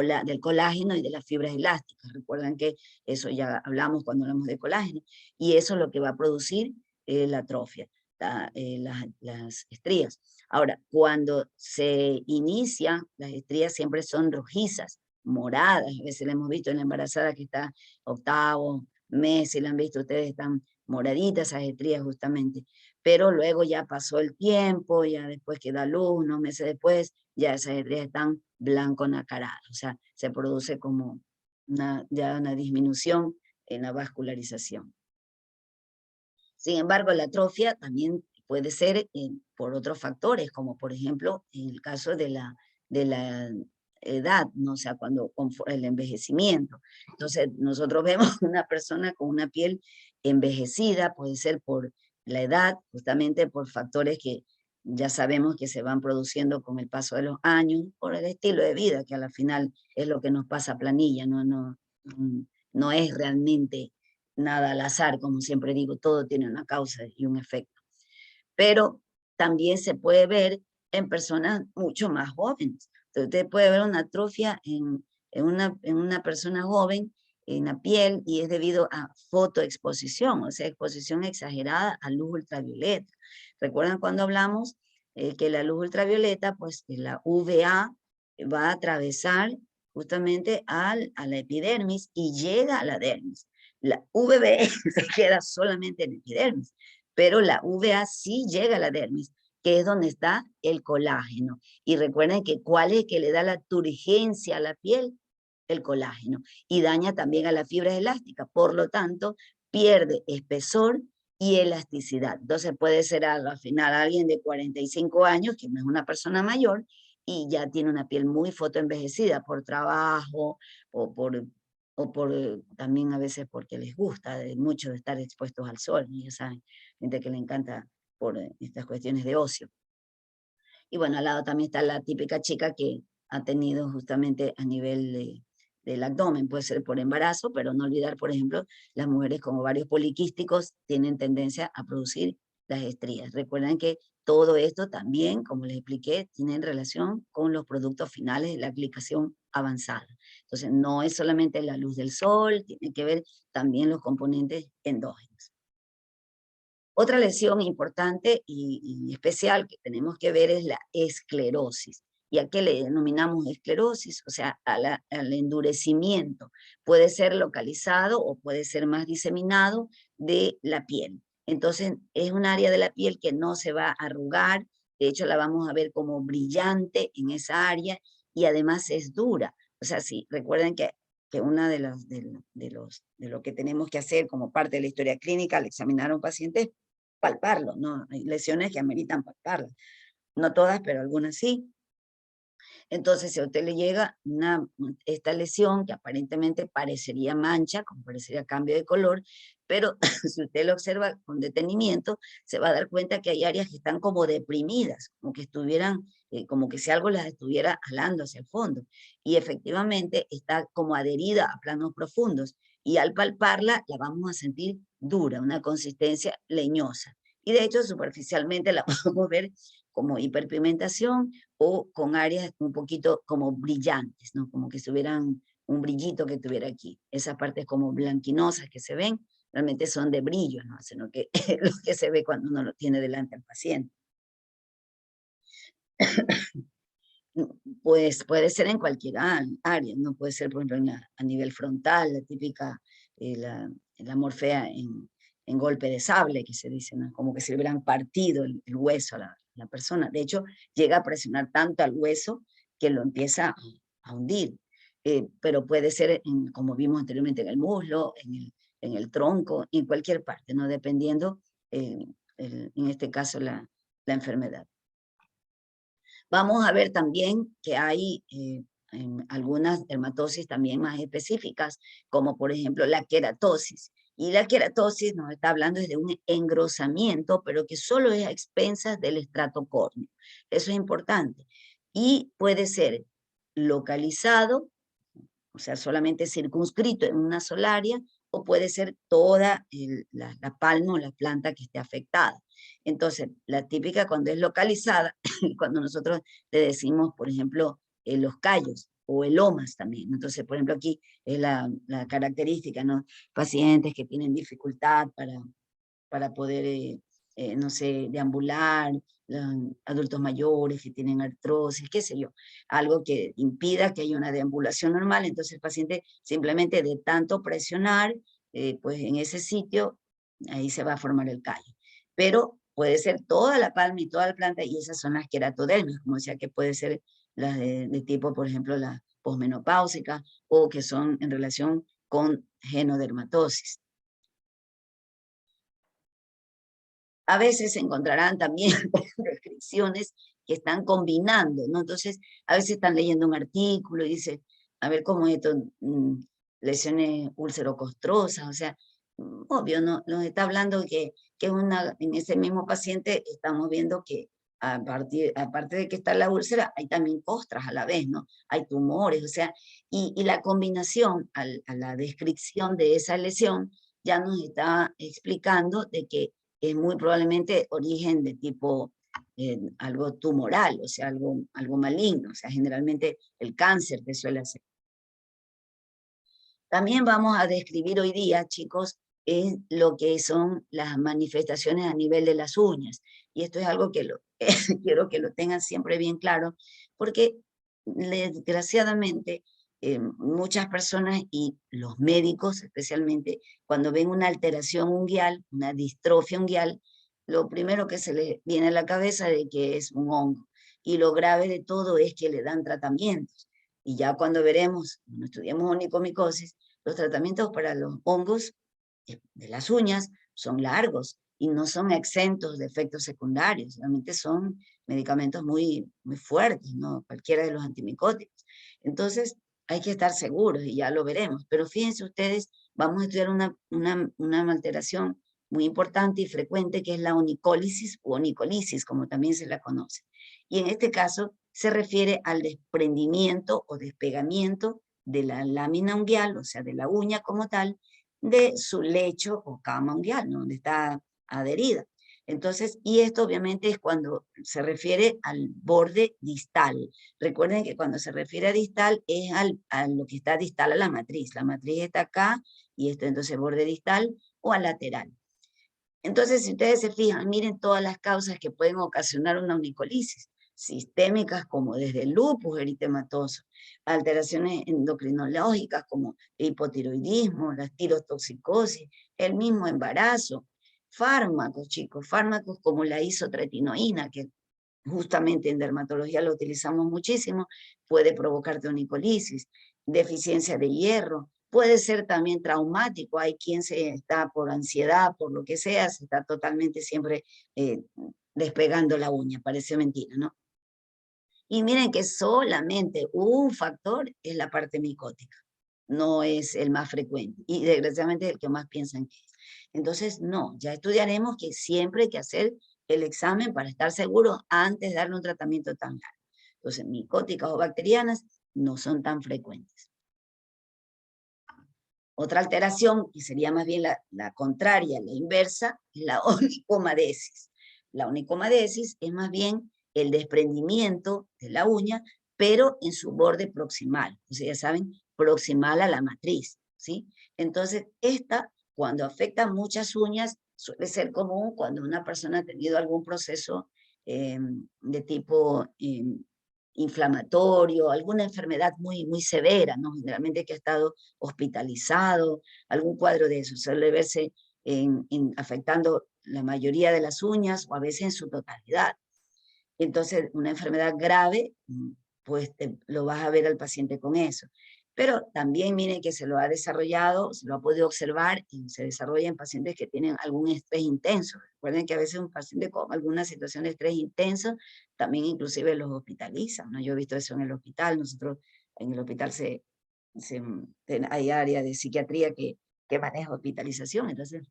colágeno y de las fibras elásticas. Recuerdan que eso ya hablamos cuando hablamos de colágeno, y eso es lo que va a producir la atrofia, las estrías. Ahora, cuando se inician, las estrías siempre son rojizas, moradas, a veces la hemos visto en la embarazada que está octavo mes, si la han visto ustedes, están moraditas esas estrías justamente, pero luego ya pasó el tiempo, ya después que da luz, unos meses después, ya esas estrías están blanco nacaradas, o sea, se produce como ya una disminución en la vascularización. Sin embargo, la atrofia también puede ser por otros factores, como por ejemplo en el caso de la edad, ¿no? O sea, cuando el envejecimiento. Entonces, nosotros vemos una persona con una piel envejecida, puede ser por la edad, justamente por factores que ya sabemos que se van produciendo con el paso de los años, por el estilo de vida, que a la final es lo que nos pasa a planilla, no es realmente nada al azar, como siempre digo, todo tiene una causa y un efecto. Pero también se puede ver en personas mucho más jóvenes. Entonces, usted puede ver una atrofia en una persona joven, en la piel, y es debido a fotoexposición, o sea, exposición exagerada a luz ultravioleta. ¿Recuerdan cuando hablamos que la luz ultravioleta, pues la UVA va a atravesar justamente a la epidermis y llega a la dermis? La UVB se queda solamente en epidermis, pero la UVA sí llega a la dermis, que es donde está el colágeno. Y recuerden que ¿cuál es que le da la turgencia a la piel? El colágeno. Y daña también a las fibras elásticas. Por lo tanto, pierde espesor y elasticidad. Entonces puede ser al final alguien de 45 años, que no es una persona mayor, y ya tiene una piel muy fotoenvejecida por trabajo o por también a veces porque les gusta mucho estar expuestos al sol, ¿no? Ya saben, gente que le encanta por estas cuestiones de ocio. Y bueno, al lado también está la típica chica que ha tenido justamente a nivel del abdomen, puede ser por embarazo, pero no olvidar, por ejemplo, las mujeres con ovarios poliquísticos tienen tendencia a producir las estrías. Recuerden que todo esto también, como les expliqué, tiene relación con los productos finales de la aplicación avanzada. Entonces, no es solamente la luz del sol, tiene que ver también los componentes endógenos. Otra lesión importante y especial que tenemos que ver es la esclerosis. ¿Y a qué le denominamos esclerosis? O sea, al endurecimiento. Puede ser localizado o puede ser más diseminado de la piel. Entonces, es un área de la piel que no se va a arrugar, de hecho la vamos a ver como brillante en esa área, y además es dura. O sea, sí, recuerden que que una de lo que tenemos que hacer como parte de la historia clínica al examinar a un paciente es palparlo, ¿no? Hay lesiones que ameritan palparlas. No todas, pero algunas sí. Entonces, si a usted le llega esta lesión, que aparentemente parecería mancha, como parecería cambio de color, pero si usted lo observa con detenimiento, se va a dar cuenta que hay áreas que están como deprimidas, como que estuvieran, como que si algo las estuviera jalando hacia el fondo. Y efectivamente está como adherida a planos profundos. Y al palparla, la vamos a sentir dura, una consistencia leñosa. Y de hecho, superficialmente la podemos ver como hiperpigmentación o con áreas un poquito como brillantes, ¿no? Como que tuvieran un brillito que tuviera aquí. Esas partes como blanquinosas que se ven, realmente son de brillo, ¿no? Sino que lo que se ve cuando uno lo tiene delante al paciente. Pues puede ser en cualquier área, no puede ser, por ejemplo, a nivel frontal, la típica, la morfea en golpe de sable, que se dice, ¿no? Como que se le hubieran partido el hueso a la persona. De hecho, llega a presionar tanto al hueso que lo empieza a hundir. Pero puede ser, como vimos anteriormente, en el muslo, en el tronco, en cualquier parte, ¿no? Dependiendo, en este caso, la enfermedad. Vamos a ver también que hay algunas dermatosis también más específicas, como por ejemplo la queratosis. Y la queratosis nos está hablando de un engrosamiento, pero que solo es a expensas del estrato córneo. Eso es importante. Y puede ser localizado, o sea, solamente circunscrito en una sola área, o puede ser toda la palma o la planta que esté afectada. Entonces, la típica cuando es localizada, cuando nosotros le decimos, por ejemplo, los callos o elomas también. Entonces, por ejemplo, aquí es la característica, ¿no? Pacientes que tienen dificultad para poder, no sé, deambular, adultos mayores que tienen artrosis, qué sé yo, algo que impida que haya una deambulación normal, entonces el paciente simplemente de tanto presionar, pues en ese sitio, ahí se va a formar el callo. Pero puede ser toda la palma y toda la planta, y esas son las queratodermas, como decía, que puede ser las de tipo, por ejemplo, la posmenopáusica, o que son en relación con genodermatosis. A veces se encontrarán también restricciones que están combinando, ¿no? Entonces, a veces están leyendo un artículo y dicen, a ver cómo es esto, lesiones ulcerocostrosas, o sea, obvio, no, nos está hablando que en ese mismo paciente estamos viendo que aparte de que está la úlcera, hay también costras a la vez, ¿no? Hay tumores, o sea, y la combinación a la descripción de esa lesión ya nos está explicando de que es muy probablemente origen de tipo algo tumoral, o sea, algo maligno, o sea, generalmente el cáncer que suele hacer. También vamos a describir hoy día, chicos, lo que son las manifestaciones a nivel de las uñas. Y esto es algo que quiero que lo tengan siempre bien claro, porque desgraciadamente muchas personas y los médicos especialmente, cuando ven una alteración unguial, una distrofia unguial, lo primero que se les viene a la cabeza es que es un hongo. Y lo grave de todo es que le dan tratamientos. Y ya cuando veremos, cuando estudiamos onicomicosis, los tratamientos para los hongos de las uñas son largos y no son exentos de efectos secundarios, realmente son medicamentos muy, muy fuertes, ¿no? Cualquiera de los antimicóticos. Entonces, hay que estar seguros y ya lo veremos. Pero fíjense ustedes, vamos a estudiar una alteración muy importante y frecuente que es la onicólisis o onicolisis, como también se la conoce. Y en este caso se refiere al desprendimiento o despegamiento de la lámina unguial, o sea, de la uña como tal, de su lecho o cama unguial, ¿no? Donde está adherida. Entonces, y esto obviamente es cuando se refiere al borde distal. Recuerden que cuando se refiere a distal es a lo que está distal a la matriz. La matriz está acá y esto entonces borde distal o al lateral. Entonces, si ustedes se fijan, miren todas las causas que pueden ocasionar una onicolisis, sistémicas como desde el lupus eritematoso, alteraciones endocrinológicas como hipotiroidismo, la tirotoxicosis, el mismo embarazo, fármacos, chicos, fármacos como la isotretinoína, que justamente en dermatología lo utilizamos muchísimo, puede provocarte onicolisis. deficiencia de hierro, puede ser también traumático, hay quien se está por ansiedad, por lo que sea, se está totalmente siempre despegando la uña, parece mentira, ¿no? Y miren que solamente un factor es la parte micótica, no es el más frecuente, y desgraciadamente es el que más piensan que es. Entonces, no, ya estudiaremos que siempre hay que hacer el examen para estar seguro antes de darle un tratamiento tan largo. Entonces, micóticas o bacterianas no son tan frecuentes. Otra alteración, que sería más bien la contraria, la inversa, es la onicomadesis. La onicomadesis es más bien el desprendimiento de la uña, pero en su borde proximal. O sea, ya saben, proximal a la matriz, ¿sí? Entonces, esta, cuando afecta muchas uñas, suele ser común cuando una persona ha tenido algún proceso de tipo inflamatorio, alguna enfermedad muy severa, ¿no? Generalmente que ha estado hospitalizado, algún cuadro de eso, suele verse afectando la mayoría de las uñas o a veces en su totalidad. Entonces, una enfermedad grave, pues lo vas a ver al paciente con eso. Pero también miren que se lo ha desarrollado, se lo ha podido observar y se desarrolla en pacientes que tienen algún estrés intenso. Recuerden que a veces un paciente con alguna situación de estrés intenso también inclusive los hospitalizan, ¿no? Yo he visto eso en el hospital, nosotros en el hospital hay área de psiquiatría que maneja hospitalización, entonces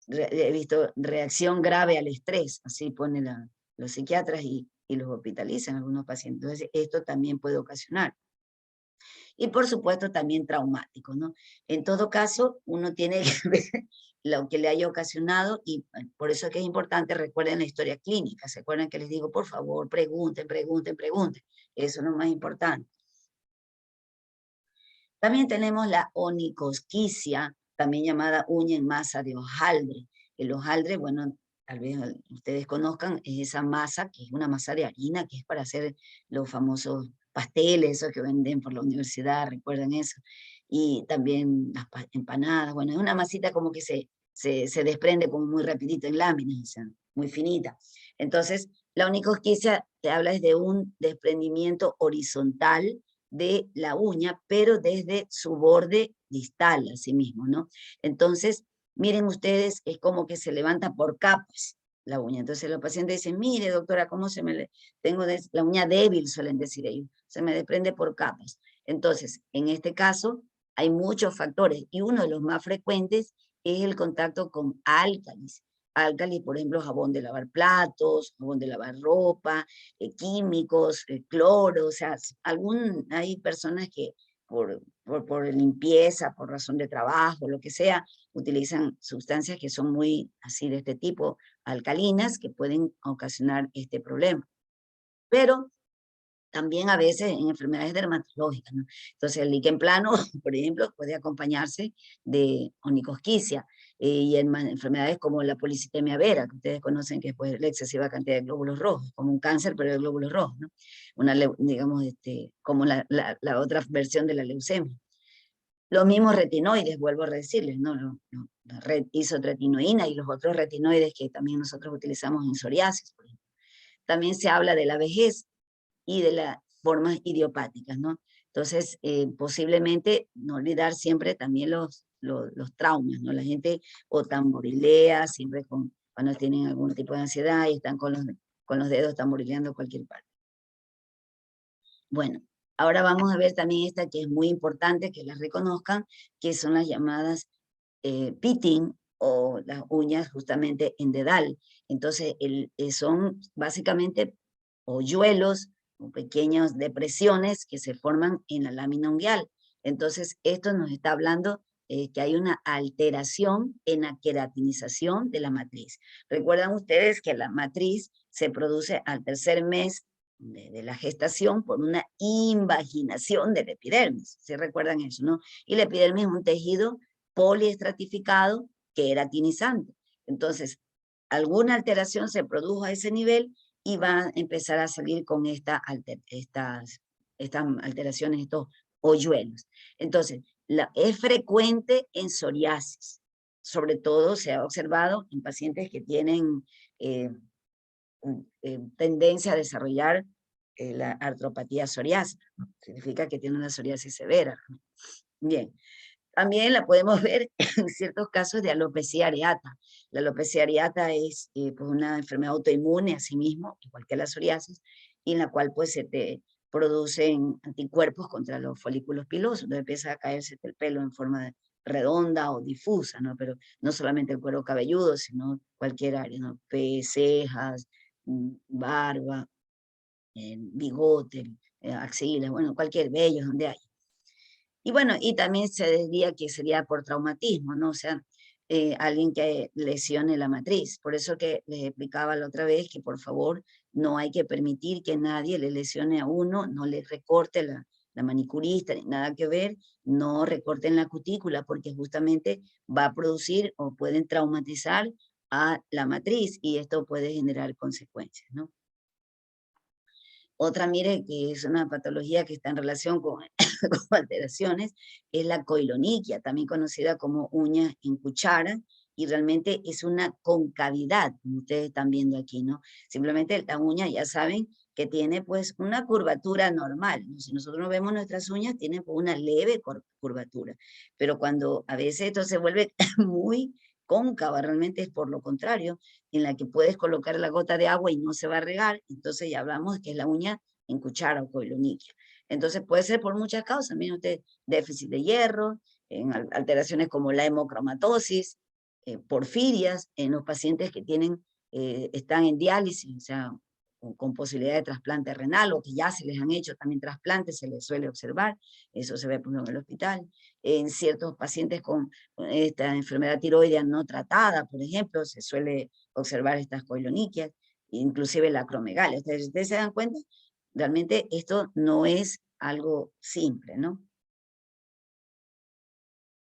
he visto reacción grave al estrés, así ponen los psiquiatras y los hospitalizan a algunos pacientes. Entonces, esto también puede ocasionar. Y por supuesto también traumático, ¿no? En todo caso, uno tiene que ver lo que le haya ocasionado y por eso es que es importante, recuerden la historia clínica, ¿se acuerdan que les digo, por favor, pregunten, pregunten, pregunten? Eso es lo más importante. También tenemos la onicosquicia, también llamada uña en masa de hojaldre. El hojaldre, bueno, tal vez ustedes conozcan, es esa masa, que es una masa de harina, que es para hacer los famosos pasteles, esos que venden por la universidad, recuerdan eso. Y también las empanadas, bueno, es una masita como que se desprende como muy rapidito en láminas, o sea, muy finita. Entonces, la onicosquicia te habla de un desprendimiento horizontal de la uña, pero desde su borde distal, así mismo, ¿no? Entonces, miren ustedes, es como que se levanta por capas la uña. Entonces los pacientes dicen, mire doctora, ¿cómo tengo la uña débil, suelen decir ellos, se me desprende por capas. Entonces, en este caso, hay muchos factores, y uno de los más frecuentes es el contacto con álcalis. Álcalis, por ejemplo, jabón de lavar platos, jabón de lavar ropa, químicos, cloro, o sea, hay personas que por limpieza, por razón de trabajo, lo que sea, utilizan sustancias que son muy así de este tipo, alcalinas, que pueden ocasionar este problema. Pero también a veces en enfermedades dermatológicas, ¿no? Entonces el líquen plano, por ejemplo, puede acompañarse de onicosquicia, y en enfermedades como la policitemia vera, que ustedes conocen, que es pues, la excesiva cantidad de glóbulos rojos, como un cáncer, pero de glóbulos rojos, ¿no? Digamos, como la otra versión de la leucemia. Los mismos retinoides, vuelvo a decirles, ¿no? La red isotretinoína y los otros retinoides que también nosotros utilizamos en psoriasis, por ejemplo. También se habla de la vejez y de las formas idiopáticas, ¿no? Entonces, posiblemente no olvidar siempre también los traumas, ¿no? La gente o tamborilea siempre cuando tienen algún tipo de ansiedad y están con los dedos tamborileando cualquier parte. Bueno, ahora vamos a ver también esta que es muy importante que la reconozcan, que son las llamadas pitting o las uñas justamente en dedal. Entonces, son básicamente hoyuelos o pequeñas depresiones que se forman en la lámina unguial. Entonces, esto nos está hablando que hay una alteración en la queratinización de la matriz. Recuerdan ustedes que la matriz se produce al tercer mes de la gestación por una invaginación de la epidermis. ¿Sí recuerdan eso, no? Y la epidermis es un tejido poliestratificado queratinizante. Entonces, alguna alteración se produjo a ese nivel y va a empezar a salir con estas alteraciones, estos hoyuelos. Entonces, es frecuente en psoriasis. Sobre todo se ha observado en pacientes que tienen tendencia a desarrollar la artropatía psoriásica, ¿no? Significa que tiene una psoriasis severa. Bien, también la podemos ver en ciertos casos de alopecia areata. La alopecia areata es pues una enfermedad autoinmune a sí mismo, igual que la psoriasis, y en la cual pues se te producen anticuerpos contra los folículos pilosos, entonces empieza a caerse el pelo en forma redonda o difusa, ¿no? Pero no solamente el cuero cabelludo, sino cualquier área, ¿no? Cejas, barba, bigote, axilas, bueno, cualquier vello donde hay. Y bueno, y también se diría que sería por traumatismo, ¿no? O sea, alguien que lesione la matriz. Por eso que les explicaba la otra vez que por favor no hay que permitir que nadie le lesione a uno, no le recorte la manicurista, ni nada que ver, no recorten la cutícula porque justamente va a producir o pueden traumatizar a la matriz y esto puede generar consecuencias, ¿no? Otra, mire, que es una patología que está en relación con, con alteraciones, es la coiloniquia, también conocida como uña en cuchara, y realmente es una concavidad, como ustedes están viendo aquí, ¿no? Simplemente la uña, ya saben, que tiene pues una curvatura normal, ¿no? Si nosotros vemos nuestras uñas, tienen pues, una leve curvatura, pero cuando a veces esto se vuelve muy cóncava, realmente es por lo contrario, en la que puedes colocar la gota de agua y no se va a regar, entonces ya hablamos de que es la uña en cuchara o coiloniquia. Entonces puede ser por muchas causas, miren usted, déficit de hierro, en alteraciones como la hemocromatosis, porfirias, en los pacientes que tienen, están en diálisis, o sea, con posibilidad de trasplante renal o que ya se les han hecho también trasplantes, se les suele observar, eso se ve por ejemplo, en el hospital. En ciertos pacientes con esta enfermedad tiroidea no tratada, por ejemplo, se suele observar estas coiloniquias, inclusive la acromegalia. Ustedes se dan cuenta, realmente esto no es algo simple, ¿no?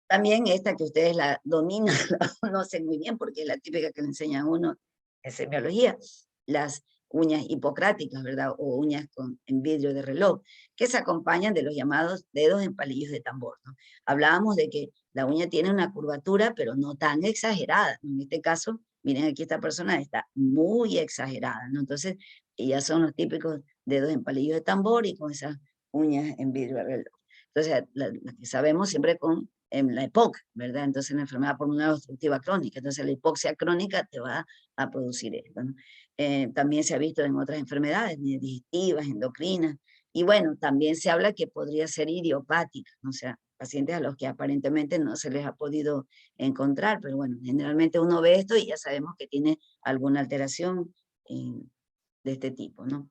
También esta que ustedes la dominan, la conocen muy bien, porque es la típica que le enseñan a uno en semiología, las uñas hipocráticas, ¿verdad? O uñas en vidrio de reloj, que se acompañan de los llamados dedos en palillos de tambor, ¿no? Hablábamos de que la uña tiene una curvatura, pero no tan exagerada. En este caso, miren aquí esta persona está muy exagerada, ¿no? Entonces, ellas son los típicos dedos en palillos de tambor y con esas uñas en vidrio de reloj. Entonces, la que sabemos siempre con en la EPOC, ¿verdad? Entonces, la enfermedad pulmonar obstructiva crónica. Entonces, la hipoxia crónica te va a producir esto, ¿no? También se ha visto en otras enfermedades digestivas, endocrinas, y bueno, también se habla que podría ser idiopática, ¿no? O sea, pacientes a los que aparentemente no se les ha podido encontrar, pero bueno, generalmente uno ve esto y ya sabemos que tiene alguna alteración de este tipo, ¿no?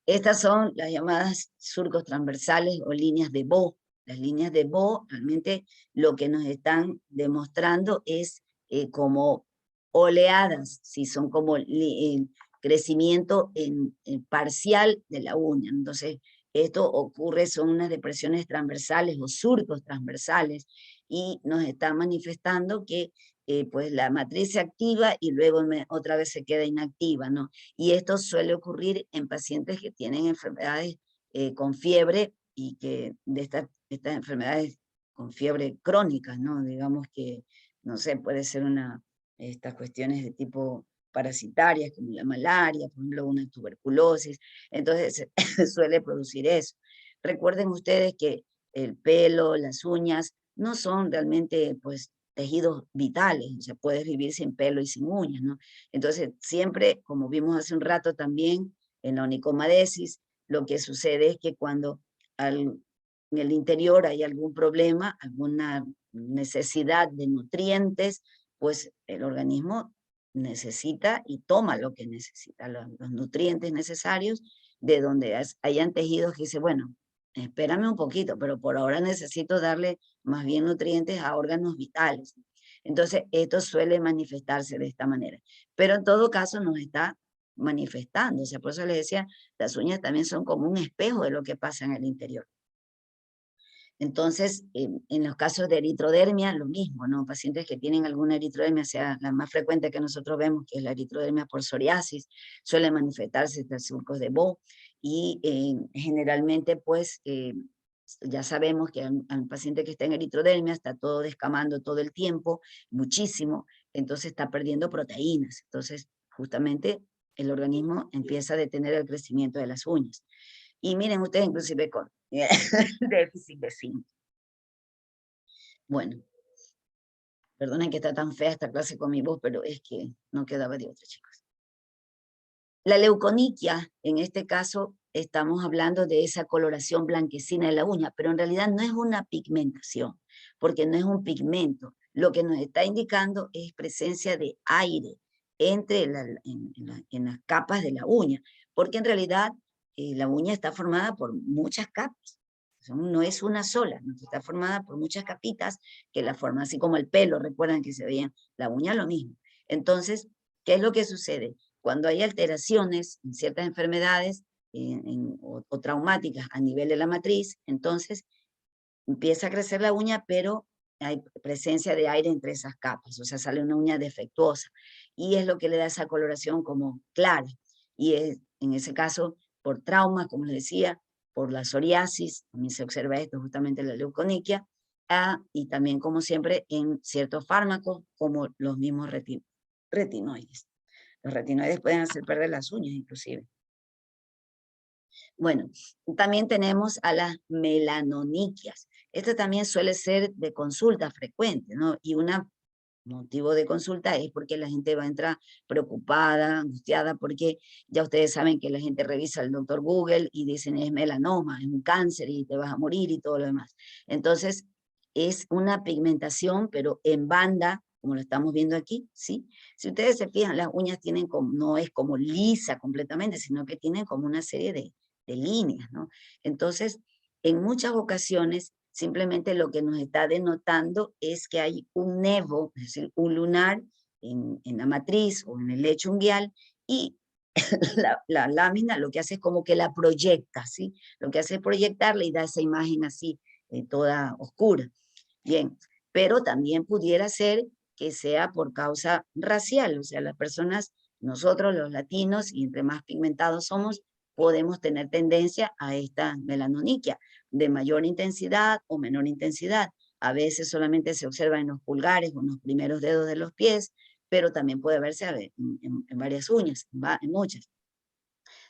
Estas son las llamadas surcos transversales o líneas de Bo. Las líneas de Bo realmente lo que nos están demostrando es como oleadas, si son como crecimiento parcial de la uña. Entonces, esto ocurre, son unas depresiones transversales o surcos transversales y nos está manifestando que pues la matriz se activa y luego otra vez se queda inactiva, ¿no? Y esto suele ocurrir en pacientes que tienen enfermedades con fiebre y que de estas enfermedades con fiebre crónicas, ¿no? Digamos que, no sé, puede ser estas cuestiones de tipo parasitarias como la malaria, por ejemplo, una tuberculosis, entonces suele producir eso. Recuerden ustedes que el pelo, las uñas, no son realmente, pues, tejidos vitales, o sea, puedes vivir sin pelo y sin uñas, ¿no? Entonces, siempre, como vimos hace un rato también, en la onicomadesis, lo que sucede es que cuando en el interior hay algún problema, alguna necesidad de nutrientes, pues el organismo necesita y toma lo que necesita, los nutrientes necesarios, de donde hayan tejidos que dice, bueno, espérame un poquito, pero por ahora necesito darle más bien nutrientes a órganos vitales. Entonces, esto suele manifestarse de esta manera. Pero en todo caso nos está manifestando. O sea, por eso les decía, las uñas también son como un espejo de lo que pasa en el interior. Entonces, en los casos de eritrodermia, lo mismo, ¿no? Pacientes que tienen alguna eritrodermia, sea la más frecuente que nosotros vemos, que es la eritrodermia por psoriasis, suele manifestarse entre surcos de Bo, y generalmente, pues, ya sabemos que al paciente que está en eritrodermia está todo descamando todo el tiempo, muchísimo, entonces está perdiendo proteínas. Entonces, justamente el organismo empieza a detener el crecimiento de las uñas. Y miren ustedes inclusive con déficit de zinc. Bueno, perdonen que está tan fea esta clase con mi voz, pero es que no quedaba de otra, chicos. La leuconiquia, en este caso, estamos hablando de esa coloración blanquecina de la uña, pero en realidad no es una pigmentación, porque no es un pigmento. Lo que nos está indicando es presencia de aire entre en las capas de la uña, porque en realidad la uña está formada por muchas capas. No es una sola, no está formada por muchas capitas que la forman, así como el pelo, recuerdan que se veían, la uña lo mismo. Entonces, ¿qué es lo que sucede? Cuando hay alteraciones en ciertas enfermedades o traumáticas a nivel de la matriz, entonces empieza a crecer la uña, pero hay presencia de aire entre esas capas, o sea, sale una uña defectuosa, y es lo que le da esa coloración como clara, y es, en ese caso, por trauma, como les decía, por la psoriasis, también se observa esto justamente en la leuconiquia, y también, como siempre, en ciertos fármacos, como los mismos retinoides. Los retinoides pueden hacer perder las uñas, inclusive. Bueno, también tenemos a las melanoniquias. Esto también suele ser de consulta frecuente, ¿no? Y un motivo de consulta es porque la gente va a entrar preocupada, angustiada, porque ya ustedes saben que la gente revisa el doctor Google y dicen es melanoma, es un cáncer y te vas a morir y todo lo demás. Entonces, es una pigmentación, pero en banda, como lo estamos viendo aquí, ¿sí? Si ustedes se fijan, las uñas tienen como, no es como lisa completamente, sino que tienen como una serie de líneas, ¿no? Entonces, en muchas ocasiones, simplemente lo que nos está denotando es que hay un nevo, es decir, un lunar en la matriz o en el lecho unguial, y la lámina lo que hace es como que la proyecta, ¿sí? Lo que hace es proyectarla y da esa imagen así, toda oscura. Bien, pero también pudiera ser que sea por causa racial, o sea, las personas, nosotros los latinos, y entre más pigmentados somos, podemos tener tendencia a esta melanoniquia, de mayor intensidad o menor intensidad. A veces solamente se observa en los pulgares o en los primeros dedos de los pies, pero también puede verse en varias uñas, en muchas.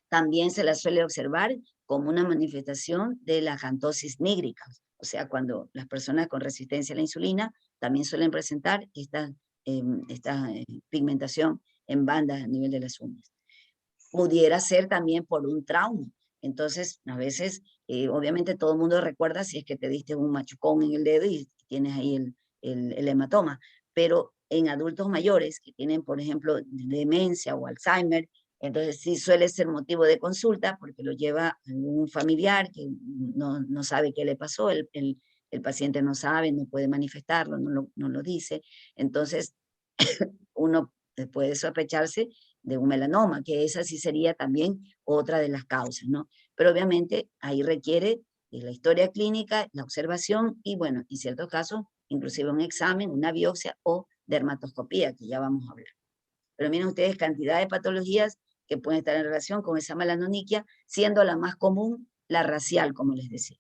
También se la suele observar como una manifestación de la acantosis nígrica, o sea, cuando las personas con resistencia a la insulina también suelen presentar esta pigmentación en bandas a nivel de las uñas. Pudiera ser también por un trauma. Entonces, a veces, obviamente todo el mundo recuerda si es que te diste un machucón en el dedo y tienes ahí el hematoma, pero en adultos mayores que tienen, por ejemplo, demencia o Alzheimer, entonces sí suele ser motivo de consulta porque lo lleva un familiar que no sabe qué le pasó, el paciente no sabe, no puede manifestarlo, no lo dice, entonces uno puede sospecharse de un melanoma, que esa sí sería también otra de las causas, ¿no? Pero obviamente ahí requiere la historia clínica, la observación y, bueno, en ciertos casos, inclusive un examen, una biopsia o dermatoscopía, que ya vamos a hablar. Pero miren ustedes cantidad de patologías que pueden estar en relación con esa melanoniquia, siendo la más común la racial, como les decía.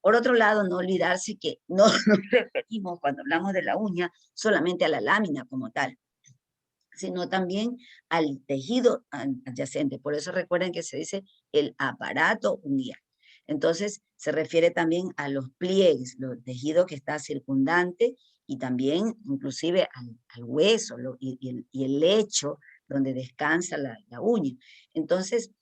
Por otro lado, no olvidarse que no nos referimos cuando hablamos de la uña solamente a la lámina como tal, sino también al tejido adyacente. Por eso recuerden que se dice el aparato unguial. Entonces, se refiere también a los pliegues, los tejidos que está circundante y también inclusive al hueso y el lecho donde descansa la uña. Entonces,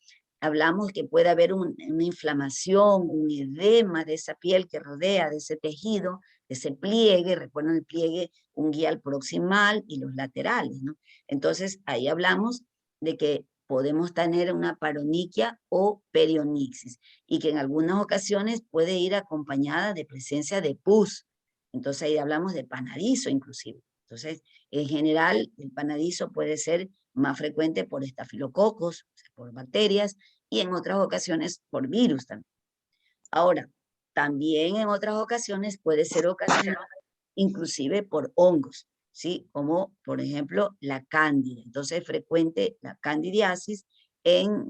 hablamos que puede haber una inflamación, un edema de esa piel que rodea, de ese tejido, de ese pliegue, recuerden el pliegue unguial proximal y los laterales, ¿no? Entonces, ahí hablamos de que podemos tener una paroniquia o perionixis y que en algunas ocasiones puede ir acompañada de presencia de pus. Entonces, ahí hablamos de panadizo inclusive. Entonces, en general, el panadizo puede ser más frecuente por estafilococos, o sea, por bacterias, y en otras ocasiones por virus también. Ahora, también en otras ocasiones puede ser ocasionado inclusive por hongos, ¿sí? Como, por ejemplo, la cándida. Entonces, es frecuente la candidiasis,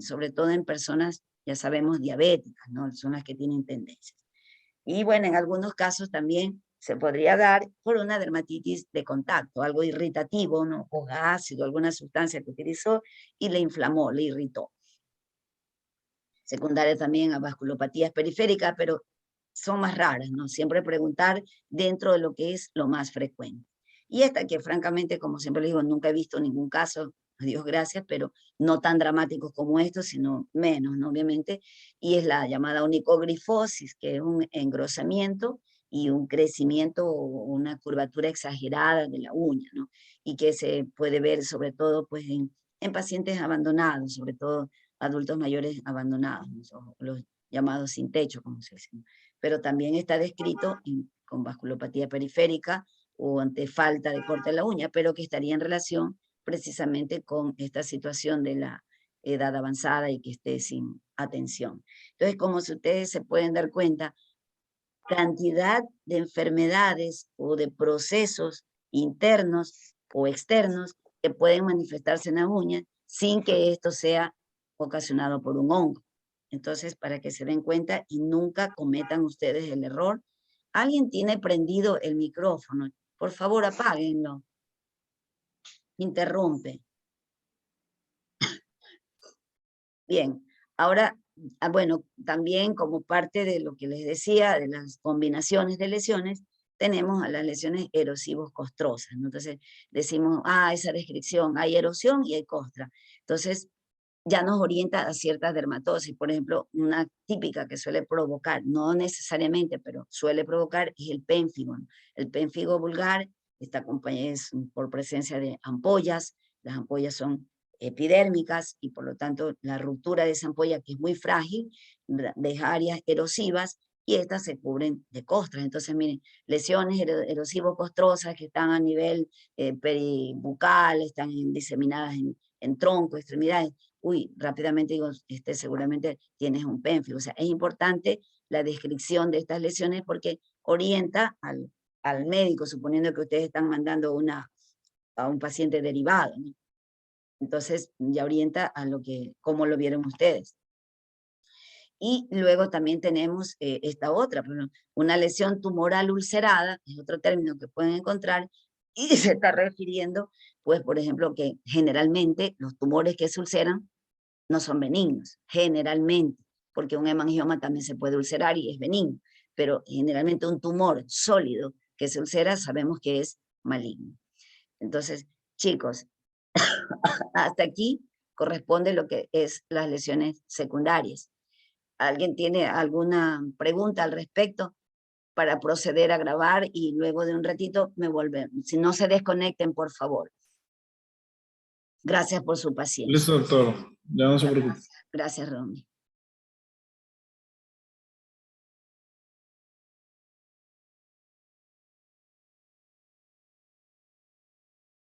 sobre todo en personas, ya sabemos, diabéticas, ¿no? Son las que tienen tendencias. Y bueno, en algunos casos también se podría dar por una dermatitis de contacto, algo irritativo, ¿no? O ácido, alguna sustancia que utilizó y le inflamó, le irritó. Secundaria también a vasculopatías periféricas, pero son más raras, ¿no? Siempre preguntar dentro de lo que es lo más frecuente. Y esta que francamente, como siempre les digo, nunca he visto ningún caso, a Dios gracias, pero no tan dramáticos como estos, sino menos, ¿no? Obviamente, y es la llamada onicogrifosis, que es un engrosamiento y un crecimiento o una curvatura exagerada de la uña, ¿no? Y que se puede ver sobre todo pues en pacientes abandonados, sobre todo adultos mayores abandonados, ¿no? Los llamados sin techo, como se dice. Pero también está descrito con vasculopatía periférica o ante falta de corte de la uña, pero que estaría en relación precisamente con esta situación de la edad avanzada y que esté sin atención. Entonces, como si ustedes se pueden dar cuenta, cantidad de enfermedades o de procesos internos o externos que pueden manifestarse en la uña sin que esto sea ocasionado por un hongo. Entonces, para que se den cuenta y nunca cometan ustedes el error. ¿Alguien tiene prendido el micrófono? Por favor, apáguenlo. Interrumpe. Bien, ahora, bueno, también como parte de lo que les decía, de las combinaciones de lesiones, tenemos a las lesiones erosivos-costrosas, ¿no? Entonces decimos, esa descripción, hay erosión y hay costra. Entonces ya nos orienta a ciertas dermatosis. Por ejemplo, una típica que suele provocar, no necesariamente, pero suele provocar, es el pénfigo, ¿no? El pénfigo vulgar está acompañado por presencia de ampollas. Las ampollas son epidérmicas y por lo tanto la ruptura de esa ampolla, que es muy frágil, deja áreas erosivas y estas se cubren de costras. Entonces, miren, lesiones erosivo-costrosas que están a nivel peribucal, están diseminadas en tronco, extremidades. Uy, rápidamente digo, seguramente tienes un pénfigo. O sea, es importante la descripción de estas lesiones porque orienta al médico, suponiendo que ustedes están mandando a un paciente derivado, ¿no? Entonces ya orienta a cómo lo vieron ustedes. Y luego también tenemos esta otra, una lesión tumoral ulcerada, es otro término que pueden encontrar, y se está refiriendo, pues, por ejemplo, que generalmente los tumores que se ulceran no son benignos, generalmente, porque un hemangioma también se puede ulcerar y es benigno, pero generalmente un tumor sólido que se ulcera sabemos que es maligno. Entonces, chicos, hasta aquí corresponde lo que es las lesiones secundarias. ¿Alguien tiene alguna pregunta al respecto para proceder a grabar y luego de un ratito me vuelven? Si no se desconecten, por favor. Gracias por su paciencia. Listo, doctor. Ya no se preocupe. Gracias, Romy.